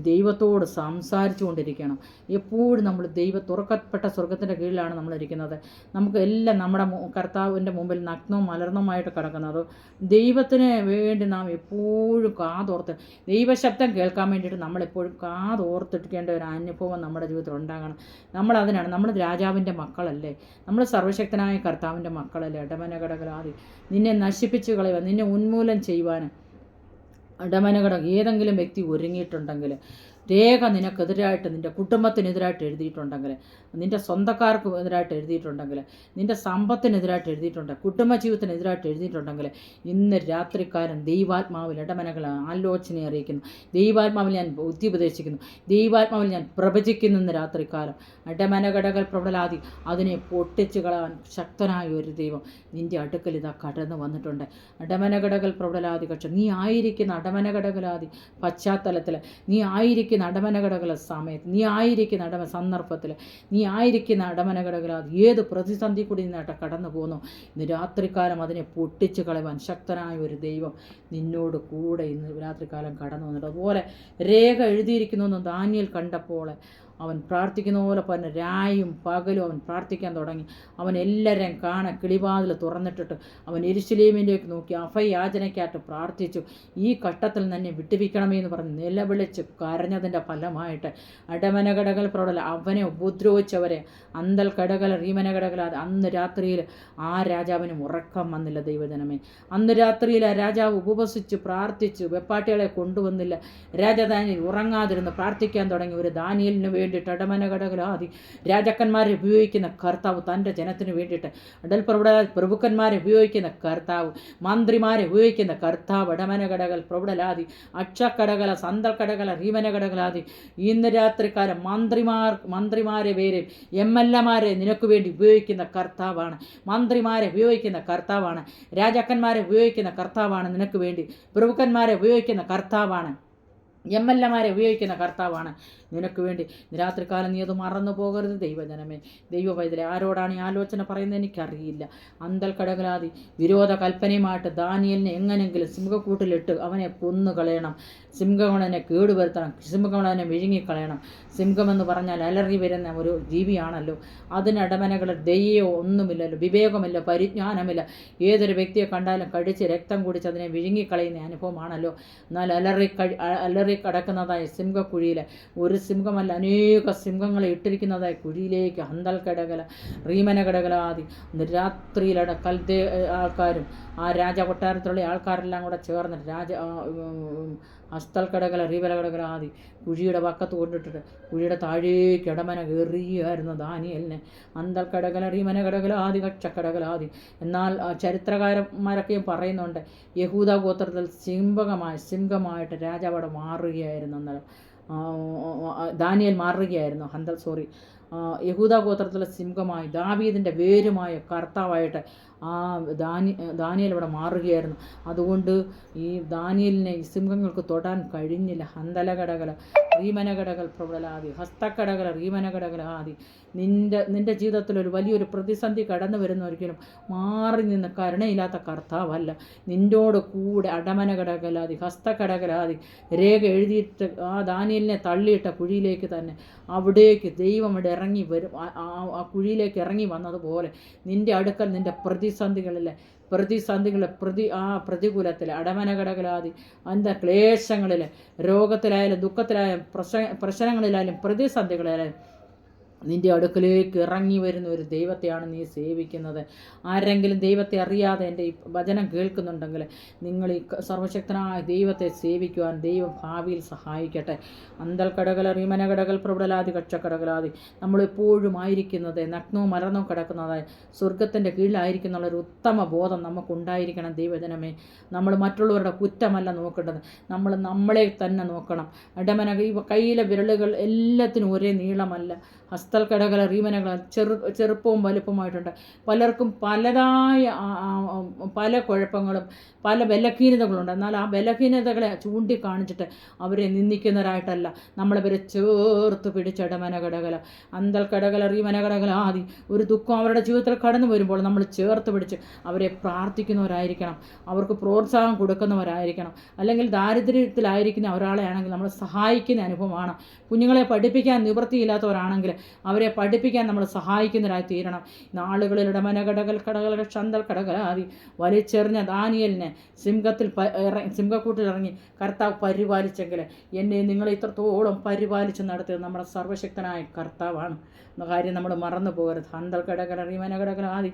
ദൈവത്തോട് സംസാരിച്ചു കൊണ്ടിരിക്കണം. എപ്പോഴും നമ്മൾ തുറക്കപ്പെട്ട സ്വർഗത്തിൻ്റെ കീഴിലാണ് നമ്മളിരിക്കുന്നത്. നമുക്ക് എല്ലാം നമ്മുടെ കർത്താവിൻ്റെ മുമ്പിൽ നഗ്നവും മലർന്നുമായിട്ട് കിടക്കുന്നത്. ദൈവത്തിന് വേണ്ടി നാം എപ്പോഴും കാതോർത്ത് ദൈവശബ്ദം കേൾക്കാൻ വേണ്ടിയിട്ട് നമ്മളെപ്പോഴും കാതോർത്തിരിക്കേണ്ട ഒരു അനുഭവം നമ്മുടെ ജീവിതത്തിൽ ഉണ്ടാകണം. നമ്മളതിനാണ്, നമ്മൾ രാജാവിൻ്റെ മക്കളല്ലേ, നമ്മൾ സർവശക്തനായ കർത്താവിൻ്റെ മക്കളല്ലേ. ഇടമനകടകലാതി നിന്നെ നശിപ്പിച്ച് കളയുക, നിന്നെ ഉന്മൂലനം ചെയ്യുവാനും ഇടമനകട ഏതെങ്കിലും വ്യക്തി ഒരുങ്ങിയിട്ടുണ്ടെങ്കിൽ, രേഖ നിനക്കെതിരായിട്ട്, നിൻ്റെ കുടുംബത്തിനെതിരായിട്ട് എഴുതിയിട്ടുണ്ടെങ്കിൽ, നിൻ്റെ സ്വന്തക്കാർക്ക് എതിരായിട്ട് എഴുതിയിട്ടുണ്ടെങ്കിൽ, നിൻ്റെ സമ്പത്തിനെതിരായിട്ട് എഴുതിയിട്ടുണ്ടെങ്കിൽ, കുടുംബജീവിതത്തിനെതിരായിട്ട് എഴുതിയിട്ടുണ്ടെങ്കിൽ, ഇന്ന് രാത്രിക്കാരൻ ദൈവാത്മാവിൽ ഇടമനകളെ ആലോചന അറിയിക്കുന്നു. ദൈവാത്മാവിൽ ഞാൻ ബുദ്ധി ഉപദേശിക്കുന്നു. ദൈവാത്മാവിൽ ഞാൻ പ്രവചിക്കുന്നു. ഇന്ന് രാത്രിക്കാലം ഇടമനകടകൾ പ്രബലാതി അതിനെ പൊട്ടിച്ചു കളയാൻ ശക്തനായ ഒരു ദൈവം നിൻ്റെ അടുക്കൽ ഇതാ കടന്നു വന്നിട്ടുണ്ട്. ഇടമനകടകൾ പ്രബലാതി കക്ഷ നീ ആയിരിക്കുന്ന ഇടമനകടകലാതി പശ്ചാത്തലത്തിൽ, നീ ആയിരിക്കുന്ന അടമനകടകല സമയത്ത്, നീ ആയിരിക്കുന്ന സന്ദർഭത്തിൽ, നീ ആയിരിക്കുന്ന അടമനകടകലാതി ഏത് പ്രതിസന്ധി കൂടി നിന്നായിട്ട് കടന്നു പോകുന്നു, ഇന്ന് രാത്രികാലം അതിനെ പൊട്ടിച്ചു കളയുവാൻ ശക്തനായ ഒരു ദൈവം നിന്നോട് കൂടെ ഇന്ന് രാത്രികാലം കടന്നു വന്നിട്ട്. അതുപോലെ രേഖ എഴുതിയിരിക്കുന്നു ദാനിയേൽ കണ്ടപ്പോൾ അവൻ പ്രാർത്ഥിക്കുന്ന പോലെ പറഞ്ഞ രായും പകലും അവൻ പ്രാർത്ഥിക്കാൻ തുടങ്ങി. അവൻ എല്ലാവരെയും കിളിവാതിൽ തുറന്നിട്ടിട്ട് അവൻ യെരൂശലേമിലേക്ക് നോക്കി അഭയാചനയ്ക്കായിട്ട് പ്രാർത്ഥിച്ചു. ഈ ഘട്ടത്തിൽ തന്നെ വിട്ടുവിക്കണമേ എന്ന് പറഞ്ഞ് നിലവിളിച്ച് കരഞ്ഞതിൻ്റെ ഫലമായിട്ട് അടമനകടകൾ പ്രബല അവനെ ഉപദ്രവിച്ചവരെ അന്തൽ കടകല റീമനകടകല അന്ന് രാത്രിയിൽ ആ രാജാവിന് ഉറക്കം വന്നില്ല. ദൈവജനമേ, അന്ന് രാത്രിയിൽ ആ രാജാവ് ഉപവസിച്ച് പ്രാർത്ഥിച്ചു, വെപ്പാട്ടികളെ കൊണ്ടുവന്നില്ല. രാജധാനിയിൽ ഉറങ്ങാതിരുന്ന് പ്രാർത്ഥിക്കാൻ തുടങ്ങി. ഒരു ദാനിയേലിന് വേണ്ടിയിട്ട് അടമനകടകലാതി രാജാക്കന്മാരെ ഉപയോഗിക്കുന്ന കർത്താവ്, തൻ്റെ ജനത്തിന് വേണ്ടിയിട്ട് പ്രഭുക്കന്മാരെ ഉപയോഗിക്കുന്ന കർത്താവ്, മന്ത്രിമാരെ ഉപയോഗിക്കുന്ന കർത്താവ്, അടമനകടകൾ പ്രൗഢലാതി അക്ഷക്കടകല സന്തൽക്കടകല റീമനകടകലാതി ഇന്ന് രാത്രിക്കാലം മന്ത്രിമാരെ പേര് MLA-മാരെ നിനക്ക് വേണ്ടി ഉപയോഗിക്കുന്ന കർത്താവാണ്. മന്ത്രിമാരെ ഉപയോഗിക്കുന്ന കർത്താവാണ്. രാജാക്കന്മാരെ ഉപയോഗിക്കുന്ന കർത്താവാണ്. നിനക്ക് വേണ്ടി പ്രഭുക്കന്മാരെ ഉപയോഗിക്കുന്ന കർത്താവാണ്. MLA-മാരെ ഉപയോഗിക്കുന്ന കർത്താവാണ് നിനക്ക് വേണ്ടി. രാത്രികാലം നീ അത് മറന്നു പോകരുത്. ദൈവജനമേ, ദൈവവൈദ്യരെ ആരോടാണ് ഈ ആലോചന പറയുന്നത് എനിക്കറിയില്ല. അന്തൽ കടകലാതി വിരോധ കൽപ്പനയുമായിട്ട് ദാനിയേലിനെ എങ്ങനെങ്കിലും സിംഹക്കൂട്ടിലിട്ട് അവനെ കൊന്നുകളയണം. സിംഹങ്ങളനെ കേടുവരുത്തണം. സിംഹങ്ങളനെ വിഴുങ്ങിക്കളയണം. സിംഹമെന്ന് പറഞ്ഞാൽ അലറി വരുന്ന ഒരു ജീവിയാണല്ലോ. അതിന് ഇടമനകൾ ദയ്യോ ഒന്നുമില്ലല്ലോ, വിവേകമില്ല, പരിജ്ഞാനമില്ല. ഏതൊരു വ്യക്തിയെ കണ്ടാലും കടിച്ച് രക്തം കുടിച്ച് അതിനെ വിഴുങ്ങിക്കളയുന്ന അനുഭവമാണല്ലോ. എന്നാൽ അലറി കടക്കുന്നതായ സിംഹക്കുഴിയിൽ ഒരു സിംഹമല്ല, അനേക സിംഹങ്ങളെ ഇട്ടിരിക്കുന്നതായ കുഴിയിലേക്ക് അന്തൽ കടകല റീമന കടകലാതി രാത്രിയിലട കൽദേ ആൾക്കാരും ആ രാജകൊട്ടാരത്തിലുള്ള ആൾക്കാരെല്ലാം കൂടെ ചേർന്ന് അസ്തൽ കടകല റീവല കടകലാതി കുഴിയുടെ പക്കത്ത് കൊണ്ടിട്ടിട്ട് കുഴിയുടെ താഴേക്ക് ഇടമന കയറിയായിരുന്നു ദാനിയേലിനെ. അന്തൽ കടകല റീമന കടകലാതി കക്ഷക്കടകലാതി. എന്നാൽ ചരിത്രകാരന്മാരൊക്കെയും പറയുന്നുണ്ട്, യഹൂദ ഗോത്രത്തിൽ സിംഹമായിട്ട് രാജാവ് അവിടെ മാറുകയായിരുന്നു. അന്നേരം ദാനിയേൽ മാറുകയായിരുന്നു. യഹൂദ ഗോത്രത്തിലെ സിംഹമായി ദാവീദിൻ്റെ വേരുമായ കർത്താവായിട്ട് ആ ദാനിയേൽ ഇവിടെ മാറുകയായിരുന്നു. അതുകൊണ്ട് ഈ ദാനിയേലിനെ ഈ സിംഹങ്ങൾക്ക് തൊടാൻ കഴിഞ്ഞില്ല. ഹന്തലകടകല റീമനകടകൾ പ്രബലാതി ഹസ്തക്കടകല റീമനകടകലാതി. നിൻ്റെ ജീവിതത്തിൽ ഒരു വലിയൊരു പ്രതിസന്ധി കടന്നു വരുന്നൊരിക്കലും മാറി നിന്ന് കരുണയില്ലാത്ത കർത്താവല്ല. നിന്നോട് കൂടെ അടമനകടകലാതി ഹസ്തക്കടകലാതി രേഖ എഴുതിയിട്ട് ആ ദാനിയേലിനെ തള്ളിയിട്ട കുഴിയിലേക്ക് തന്നെ അവിടേക്ക് ദൈവം ഇവിടെ ഇറങ്ങി വരും. ആ കുഴിയിലേക്ക് ഇറങ്ങി വന്നതുപോലെ നിൻ്റെ അടുക്കൽ നിൻ്റെ പ്രതിസന്ധികളിലെ പ്രതികൂലത്തിൽ അടമനകടകലാതി അന്ത ക്ലേശങ്ങളിൽ, രോഗത്തിലായാലും ദുഃഖത്തിലായാലും പ്രശ്നങ്ങളിലായാലും പ്രതിസന്ധികളിലായാലും നിൻ്റെ അടുക്കലേക്ക് ഇറങ്ങി വരുന്ന ഒരു ദൈവത്തെയാണ് നീ സേവിക്കുന്നത്. ആരെങ്കിലും ദൈവത്തെ അറിയാതെ എൻ്റെ ഈ വചനം കേൾക്കുന്നുണ്ടെങ്കിൽ നിങ്ങൾ ഈ സർവശക്തനായ ദൈവത്തെ സേവിക്കുവാൻ ദൈവം ഭാവിയിൽ സഹായിക്കട്ടെ. അന്തൽ കടകല റീമനകടകൾ പ്രബലാതി കക്ഷക്കടകലാതി നമ്മളെപ്പോഴും ആയിരിക്കുന്നത് നഗ്നവും മലർന്നും കിടക്കുന്നതായ സ്വർഗത്തിൻ്റെ കീഴിലായിരിക്കുന്നുള്ളൊരു ഉത്തമ ബോധം നമുക്കുണ്ടായിരിക്കണം. ദൈവജനമേ, നമ്മൾ മറ്റുള്ളവരുടെ കുറ്റമല്ല നോക്കേണ്ടത്, നമ്മളെ തന്നെ നോക്കണം. ഈ കയ്യിലെ വിരലുകൾ എല്ലാത്തിനും ഒരേ നീളമല്ല. ഹസ്തൽ കടകല റീമനകൾ ചെറുപ്പവും വലുപ്പമായിട്ടുണ്ട്. പലർക്കും പലതായ പല കുഴപ്പങ്ങളും പല ബലഹീനതകളുണ്ട്. എന്നാൽ ആ ബലഹീനതകളെ ചൂണ്ടിക്കാണിച്ചിട്ട് അവരെ നിന്ദിക്കുന്നവരായിട്ടല്ല നമ്മളിവരെ ചേർത്ത് പിടിച്ചിടമനകടകല അന്തൽ കടകല റീമനകടകല ആദി ഒരു ദുഃഖം അവരുടെ ജീവിതത്തിൽ കടന്നു വരുമ്പോൾ നമ്മൾ ചേർത്ത് പിടിച്ച് അവരെ പ്രാർത്ഥിക്കുന്നവരായിരിക്കണം, അവർക്ക് പ്രോത്സാഹം കൊടുക്കുന്നവരായിരിക്കണം. അല്ലെങ്കിൽ ദാരിദ്ര്യത്തിലായിരിക്കുന്ന ഒരാളെ ആണെങ്കിൽ നമ്മൾ സഹായിക്കുന്ന അനുഭവമാണ്. കുഞ്ഞുങ്ങളെ പഠിപ്പിക്കാൻ നിവൃത്തിയില്ലാത്തവരാണെങ്കിൽ അവരെ പഠിപ്പിക്കാൻ നമ്മൾ സഹായിക്കുന്നവരായി തീരണം. നാളുകളിൽ ഇടമനകടകൽ കടകൽ ഷന്തൽ കടകല ആദി വലിച്ചെറിഞ്ഞ ദാനിയേലിനെ സിംഹക്കൂട്ടിൽ ഇറങ്ങി കർത്താവ് പരിപാലിച്ചെങ്കിൽ എന്നെ നിങ്ങൾ ഇത്രത്തോളം പരിപാലിച്ച് നടത്തിയത് നമ്മുടെ സർവശക്തനായ കർത്താവാണ് എന്ന കാര്യം നമ്മൾ മറന്നു പോകരുത്. അന്തൽ കടകല റീമനകടകല ആദി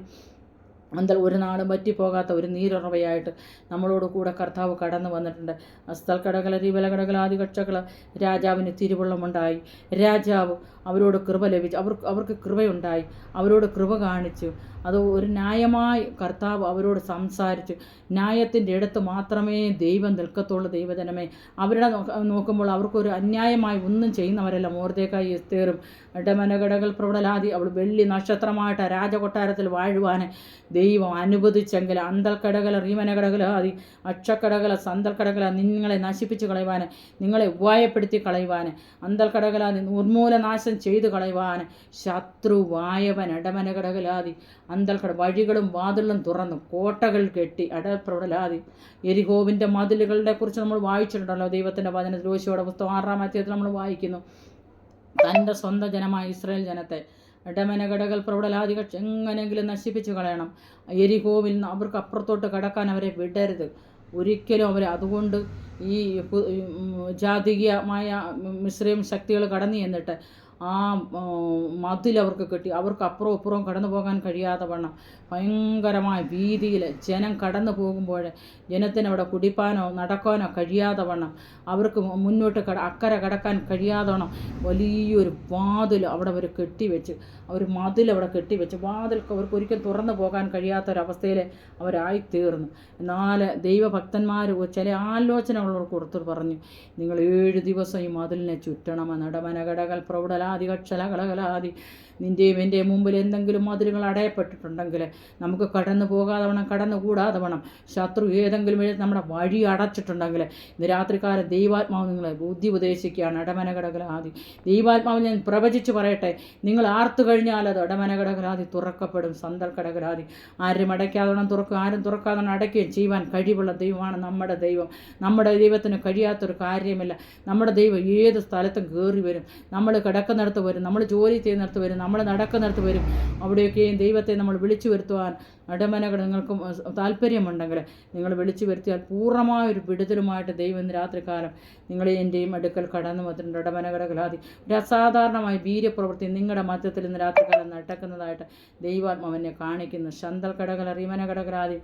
അന്തൽ ഒരു നാളും പറ്റിപ്പോകാത്ത ഒരു നീരുറവയായിട്ട് നമ്മളോട് കൂടെ കർത്താവ് കടന്നു വന്നിട്ടുണ്ട്. അസ്തൽ കടകല രീവലകടകല ആദി കക്ഷകൾ രാജാവിന് തിരുവുള്ളമുണ്ടായി. രാജാവ് അവരോട് കൃപ ലഭിച്ചു, അവർക്ക് കൃപയുണ്ടായി, അവരോട് കൃപ കാണിച്ചു. അത് ഒരു ന്യായമായി കർത്താവ് അവരോട് സംസാരിച്ചു. ന്യായത്തിൻ്റെ ഇടത്ത് മാത്രമേ ദൈവം നിൽക്കത്തുള്ളൂ. ദൈവജനമേ, അവരുടെ നോക്കുമ്പോൾ അവർക്കൊരു അന്യായമായി ഒന്നും ചെയ്യുന്നവരല്ല. മോർദേക്കായി എസ്തേറും ഇടമനകടകൾ പ്രവടലാതി അവൾ വെള്ളി നക്ഷത്രമായിട്ട് രാജകൊട്ടാരത്തിൽ വാഴുവാൻ ദൈവം അനുവദിച്ചെങ്കിൽ അന്തൽ കടകല റീമനകടകല ആദി അക്ഷക്കടകല സന്തൽ കടകല നിങ്ങളെ നശിപ്പിച്ച് കളയുവാൻ, നിങ്ങളെ ഉപായപ്പെടുത്തി കളയുവാൻ, അന്തൽ കടകലാതി ഉന്മൂലനാശം ചെയ്തു കളയുവാൻ ശത്രുവായവൻ ഇടമനകടകലാതി അന്തൽക്കട വഴികളും വാതിലും തുറന്നു കോട്ടകൾ കെട്ടി അടപ്രവടലാതി എരിഹോവിൻ്റെ മതിലുകളുടെ കുറിച്ച് നമ്മൾ വായിച്ചിട്ടുണ്ടല്ലോ. ദൈവത്തിൻ്റെ വചനത്തിൽ യോശുവയുടെ പുസ്തകം 6-ാം അധ്യായത്തിൽ നമ്മൾ വായിക്കുന്നു. തൻ്റെ സ്വന്തം ജനമായ ഇസ്രായേൽ ജനത്തെ ഇടമനകടകൾ പ്രവടലാദികൾ എങ്ങനെയെങ്കിലും നശിപ്പിച്ച് കളയണം. എരിഹോവിൽ നിന്ന് അവർക്ക് അപ്പുറത്തോട്ട് കടക്കാൻ അവരെ വിടരുത് ഒരിക്കലും. അവരെ അതുകൊണ്ട് ഈ ജാതീയമായ മിശ്രയും ശക്തികൾ കടന്നു ചെന്നിട്ട് ആ മതിലവർക്ക് കെട്ടി അവർക്ക് അപ്പുറവും ഇപ്പുറവും കടന്നു പോകാൻ കഴിയാതെ വണ്ണം ഭയങ്കരമായ ഭീതിയിൽ ജനം കടന്നു പോകുമ്പോൾ ജനത്തിന് അവിടെ കുടിപ്പാനോ നടക്കാനോ കഴിയാതെ വണ്ണം അവർക്ക് മുന്നോട്ട് അക്കരെ കടക്കാൻ കഴിയാതെ വണ്ണം വലിയൊരു വാതിൽ അവിടെ അവർ കെട്ടിവെച്ച്, അവർ മതിൽ അവിടെ കെട്ടിവെച്ച് വാതിൽ അവർക്ക് ഒരിക്കലും തുറന്നു പോകാൻ കഴിയാത്തൊരവസ്ഥയിൽ അവരായിത്തീർന്നു. എന്നാൽ ദൈവഭക്തന്മാർ ചില ആലോചനകളോട് കൊടുത്തു പറഞ്ഞു, നിങ്ങൾ 7 ദിവസം ഈ മതിലിനെ ചുറ്റണമെന്ന്. ഇടമനകടകൾ പ്രൗഢലാദികക്ഷലകളകലാദി നിൻ്റെയും എൻ്റെയും മുമ്പിൽ എന്തെങ്കിലും മതിലുകൾ അടയപ്പെട്ടിട്ടുണ്ടെങ്കിൽ നമുക്ക് കടന്നു പോകാതെ വേണം, കടന്നുകൂടാതെ വേണം. ശത്രു ഏതെങ്കിലും നമ്മുടെ വഴി അടച്ചിട്ടുണ്ടെങ്കിൽ ഇന്ന് രാത്രിക്കാലം ദൈവാത്മാവ് നിങ്ങളെ ബുദ്ധി ഉപദേശിക്കുകയാണ്. ഇടമനകടകലാദി ദൈവാത്മാവ് ഞാൻ പ്രവചിച്ച് പറയട്ടെ, നിങ്ങൾ ആർത്തു കഴിഞ്ഞാൽ അത് ഇടമനകടകലാദി തുറക്കപ്പെടും. സന്തൽ കടകലാദി ആരും അടയ്ക്കാതെ തുറക്കും, ആരും തുറക്കാതെ അടയ്ക്കുകയും ചെയ്യുവാൻ കഴിവുള്ള ദൈവമാണ് നമ്മുടെ ദൈവം. നമ്മുടെ ദൈവത്തിന് കഴിയാത്തൊരു കാര്യമില്ല. നമ്മുടെ ദൈവം ഏത് സ്ഥലത്തും കയറി വരും. നമ്മൾ കിടക്കുന്നിടത്ത് വരും, നമ്മൾ ജോലി ചെയ്യുന്നിടത്ത് വരും, നമ്മൾ നടക്കുന്നിടത്ത് വരും. അവിടെയൊക്കെയും ദൈവത്തെ നമ്മൾ വിളിച്ചു വരുത്തുവാൻ ഇടമനകൾ നിങ്ങൾക്ക് താല്പര്യമുണ്ടെങ്കിൽ നിങ്ങൾ വിളിച്ചു വരുത്തിയാൽ പൂർണ്ണമായൊരു വിടുതലുമായിട്ട് ദൈവം ഇന്ന് രാത്രികാലം നിങ്ങളെ എൻ്റെയും അടുക്കൽ കടന്നു വന്നിട്ടുണ്ട്. ഇടമനകടകലാതി ഒരു അസാധാരണമായ വീര്യപ്രവൃത്തി നിങ്ങളുടെ മധ്യത്തിൽ ഇന്ന് രാത്രികാലം നടക്കുന്നതായിട്ട് ദൈവാത്മാവെന്നെ കാണിക്കുന്നു. ശന്തൽ കടകല റീമനകടകലാതി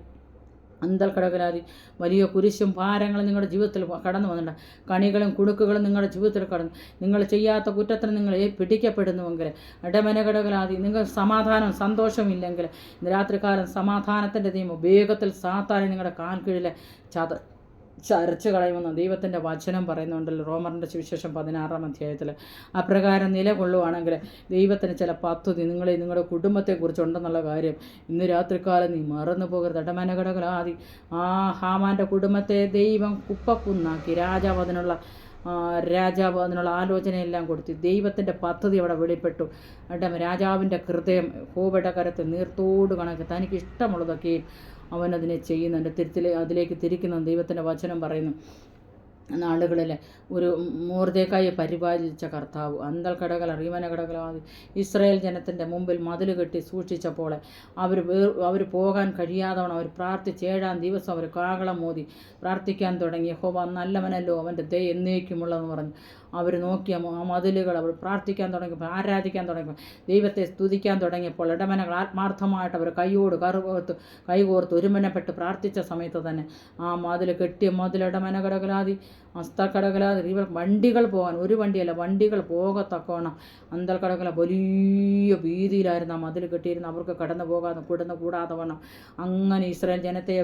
അന്തൽ കടകലാതി വലിയ കുരിശും ഭാരങ്ങളും നിങ്ങളുടെ ജീവിതത്തിൽ കടന്നു വന്നിട്ടുണ്ട്. കണികളും കുടുക്കുകളും നിങ്ങളുടെ ജീവിതത്തിൽ കടന്നു. നിങ്ങൾ ചെയ്യാത്ത കുറ്റത്തിന് നിങ്ങൾ പിടിക്കപ്പെടുന്നുവെങ്കിൽ ഇടമനകടകലാതി നിങ്ങൾ സമാധാനം സന്തോഷമില്ലെങ്കിൽ ഇന്ന് രാത്രികാലം സമാധാനത്തിൻ്റെ നിയമം വേഗത്തിൽ സാത്താനെ നിങ്ങളുടെ കാൽ കീഴിലെ ചരച്ച് കളയുമെന്ന് ദൈവത്തിൻ്റെ വചനം പറയുന്നുണ്ടല്ലോ. റോമറിൻ്റെ സുവിശേഷം 16-ാം അധ്യായത്തിൽ അപ്രകാരം നിലകൊള്ളുവാണെങ്കിൽ ദൈവത്തിന് ചില പദ്ധതി നിങ്ങളുടെ കുടുംബത്തെക്കുറിച്ചുണ്ടെന്നുള്ള കാര്യം ഇന്ന് രാത്രിക്കാലം നീ മറന്നു പോകരുത്. ഇടമനകടകലാതി ആ ഹാമാൻ്റെ കുടുംബത്തെ ദൈവം കുപ്പക്കുന്നാക്കി. രാജാവ് അതിനുള്ള ആലോചനയെല്ലാം കൊടുത്തു. ദൈവത്തിൻ്റെ പദ്ധതി അവിടെ വെളിപ്പെട്ടു. രാജാവിൻ്റെ ഹൃദയം ഹോബയുടെ കരത്തിൽ നീർത്തോട് കണക്ക് തനിക്ക് ഇഷ്ടമുള്ളതൊക്കെയും അവനതിനെ ചെയ്യുന്നുണ്ട്. അതിലേക്ക് തിരിക്കുന്ന ദൈവത്തിൻ്റെ വചനം പറയുന്നു. നാളുകളിൽ ഒരു മോർദേക്കായെ പരിപാലിച്ച കർത്താവ് അന്തൽ കടകല റീമനകടകലാതി ഇസ്രായേൽ ജനത്തിൻ്റെ മുമ്പിൽ മതിൽ കെട്ടി സൂക്ഷിച്ചപ്പോൾ അവർ പോകാൻ കഴിയാതവണ്ണം അവർ പ്രാർത്ഥിച്ച് 7-ാം ദിവസം അവർ കാഹളം മോദി പ്രാർത്ഥിക്കാൻ തുടങ്ങി. യഹോവ നല്ലവനല്ലോ, അവൻ്റെ ദയ എന്നേക്കുമുള്ളതെന്ന് പറഞ്ഞു. അവർ നോക്കിയ ആ മതിലുകൾ അവർ പ്രാർത്ഥിക്കാൻ തുടങ്ങിയപ്പോൾ, ആരാധിക്കാൻ തുടങ്ങിയപ്പോൾ, ദൈവത്തെ സ്തുതിക്കാൻ തുടങ്ങിയപ്പോൾ ഇടമനകൾ ആത്മാർത്ഥമായിട്ട് അവർ കൈകോർത്ത് ഒരുമനപ്പെട്ട് പ്രാർത്ഥിച്ച സമയത്ത് തന്നെ ആ മതിൽ കെട്ടിയ മതിൽ ഇടമനകടകലാതി അസ്തക്കടകലാതെ വണ്ടികൾ പോകാൻ, ഒരു വണ്ടിയല്ല വണ്ടികൾ പോകത്തക്കോണം അന്തൽക്കടകല വലിയ വീതിയിലായിരുന്നു ആ മതിൽ കെട്ടിയിരുന്ന അവർക്ക് കടന്നു കൂടാതെ വണ്ണം. അങ്ങനെ ഇസ്രായേൽ ജനത്തെ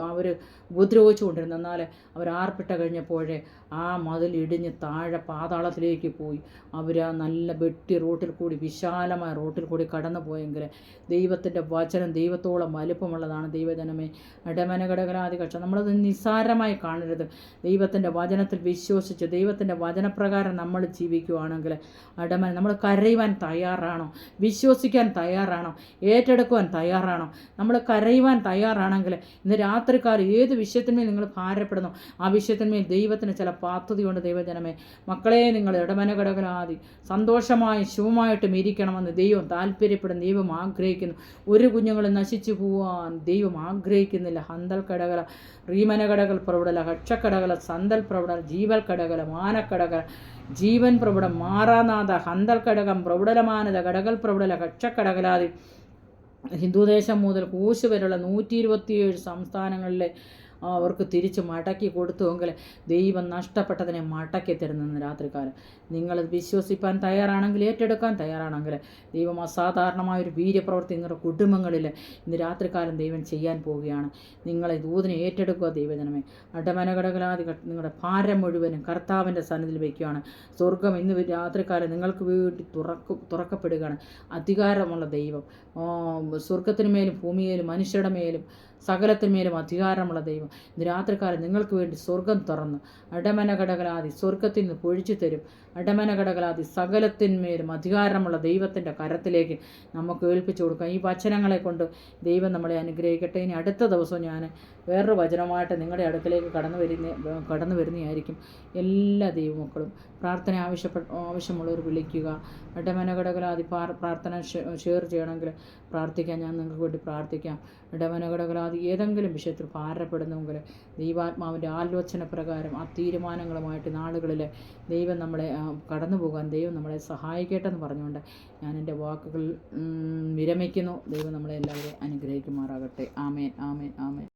അവർ ഉപദ്രവിച്ചു കൊണ്ടിരുന്നു. എന്നാൽ അവർ ആർപ്പിട്ട കഴിഞ്ഞപ്പോഴേ ആ മതിൽ ഇടിഞ്ഞ് താഴെ പാതാളത്തിലേക്ക് പോയി. അവർ ആ നല്ല വെട്ടി റോട്ടിൽ കൂടി, വിശാലമായ റോട്ടിൽ കൂടി കടന്നു പോയെങ്കിൽ ദൈവത്തിൻ്റെ വചനം ദൈവത്തോളം വലുപ്പമുള്ളതാണ്. ദൈവജനമേ, ഇടമനഘടകലാദി കക്ഷ നമ്മളത് നിസ്സാരമായി കാണരുത്. ദൈവത്തിൻ്റെ വചനത്തിൽ വിശ്വസിച്ച് ദൈവത്തിൻ്റെ വചനപ്രകാരം നമ്മൾ ജീവിക്കുകയാണെങ്കിൽ നമ്മൾ കരയുവാൻ തയ്യാറാണോ? വിശ്വസിക്കാൻ തയ്യാറാണോ? ഏറ്റെടുക്കുവാൻ തയ്യാറാണോ? നമ്മൾ കരയുവാൻ തയ്യാറാണെങ്കിൽ ഇന്ന് രാത്രിക്കാലം ഏത് വിഷയത്തിന്മേൽ നിങ്ങൾ ഭാരപ്പെടുന്നു ആ വിഷയത്തിന്മേൽ ദൈവത്തിന് ചില പദ്ധതിയുണ്ട്. ദൈവജനമേ, മക്കളെ, നിങ്ങൾ ഇടമനഘടകലാദി സന്തോഷമായി ശുഭമായിട്ടും ഇരിക്കണമെന്ന് ദൈവം താല്പര്യപ്പെടുന്നു, ദൈവം ആഗ്രഹിക്കുന്നു. ഒരു കുഞ്ഞുങ്ങൾ നശിച്ചു പോവാൻ ദൈവം ആഗ്രഹിക്കുന്നില്ല. ഹന്തൽ കടകല, റീമനകടകൾ പ്രവിടല, ഹക്ഷക്കടകല, സന്തൽ പ്രവിടല, ജീവൽ കടകല, മാനക്കടകല, ജീവൻ പ്രവിടം, മാറാനാഥ, ഹന്തൽ കടകം, പ്രവിടലമാനത, കടകൽ പ്രവിടല, ഹക്ഷക്കടകലാതി. ഹിന്ദുദേശം മുതൽ കൂശ് വരെയുള്ള 127 സംസ്ഥാനങ്ങളിലെ അവർക്ക് തിരിച്ച് മടക്കി കൊടുത്തുവെങ്കിൽ ദൈവം നഷ്ടപ്പെട്ടതിനെ മടക്കി തരുന്നെന്ന് രാത്രികാലം നിങ്ങളത് വിശ്വസിപ്പാൻ തയ്യാറാണെങ്കിൽ, ഏറ്റെടുക്കാൻ തയ്യാറാണെങ്കിൽ ദൈവം അസാധാരണമായൊരു വീര്യപ്രവൃത്തി നിങ്ങളുടെ കുടുംബങ്ങളിൽ ഇന്ന് രാത്രികാലം ദൈവം ചെയ്യാൻ പോവുകയാണ്. നിങ്ങളെ ദൂതനെ ഏറ്റെടുക്കുക. ദൈവജനമേ, അടമനഘടകലാദി നിങ്ങളുടെ ഭാരം മുഴുവനും കർത്താവിൻ്റെ സന്നിധിയിൽ വയ്ക്കുകയാണ്. സ്വർഗം ഇന്ന് രാത്രികാലം നിങ്ങൾക്ക് വേണ്ടി തുറക്കപ്പെടുകയാണ്. അധികാരമുള്ള ദൈവം, സ്വർഗത്തിന് മേലും ഭൂമിയിലും മനുഷ്യരുടെ മേലും സകലത്തിന്മേലും അധികാരമുള്ള ദൈവം ഇന്ന് രാത്രികാലം നിങ്ങൾക്ക് വേണ്ടി സ്വർഗം തുറന്ന് അടമനഘടകലാദി സ്വർഗത്തിൽ നിന്ന് പൊഴിച്ചു തരും. അടമനഘടകലാദി സകലത്തിന്മേലും അധികാരമുള്ള ദൈവത്തിൻ്റെ കരത്തിലേക്ക് നമുക്ക് ഏൽപ്പിച്ചു കൊടുക്കാം. ഈ വചനങ്ങളെ കൊണ്ട് ദൈവം നമ്മളെ അനുഗ്രഹിക്കട്ടെ. ഇനി അടുത്ത ദിവസം ഞാൻ വേറൊരു വചനമായിട്ട് നിങ്ങളുടെ അടുക്കലേക്ക് കടന്നു വരുന്നതായിരിക്കും. എല്ലാ ദൈവമക്കളും പ്രാർത്ഥന ആവശ്യമുള്ളവർ വിളിക്കുക. ഇടമനഘടകലാദി പ്രാർത്ഥന ഷെയർ ചെയ്യണമെങ്കിൽ പ്രാർത്ഥിക്കാം. ഞാൻ നിങ്ങൾക്ക് വേണ്ടി പ്രാർത്ഥിക്കാം. ഇടമനഘടകലാദി ഏതെങ്കിലും വിഷയത്തിൽ ഭാരപ്പെടുന്നെങ്കിൽ ദൈവാത്മാവിൻ്റെ ആലോചന പ്രകാരം ആ തീരുമാനങ്ങളുമായിട്ട് നാളുകളിൽ ദൈവം നമ്മളെ കടന്നു പോകാൻ ദൈവം നമ്മളെ സഹായിക്കട്ടെ എന്ന് പറഞ്ഞുകൊണ്ട് ഞാൻ എൻ്റെ വാക്കുകൾ വിരമിക്കുന്നു. ദൈവം നമ്മളെ എല്ലാവരെയും അനുഗ്രഹിക്കുമാറാകട്ടെ. ആമേൻ, ആമേൻ, ആമേൻ.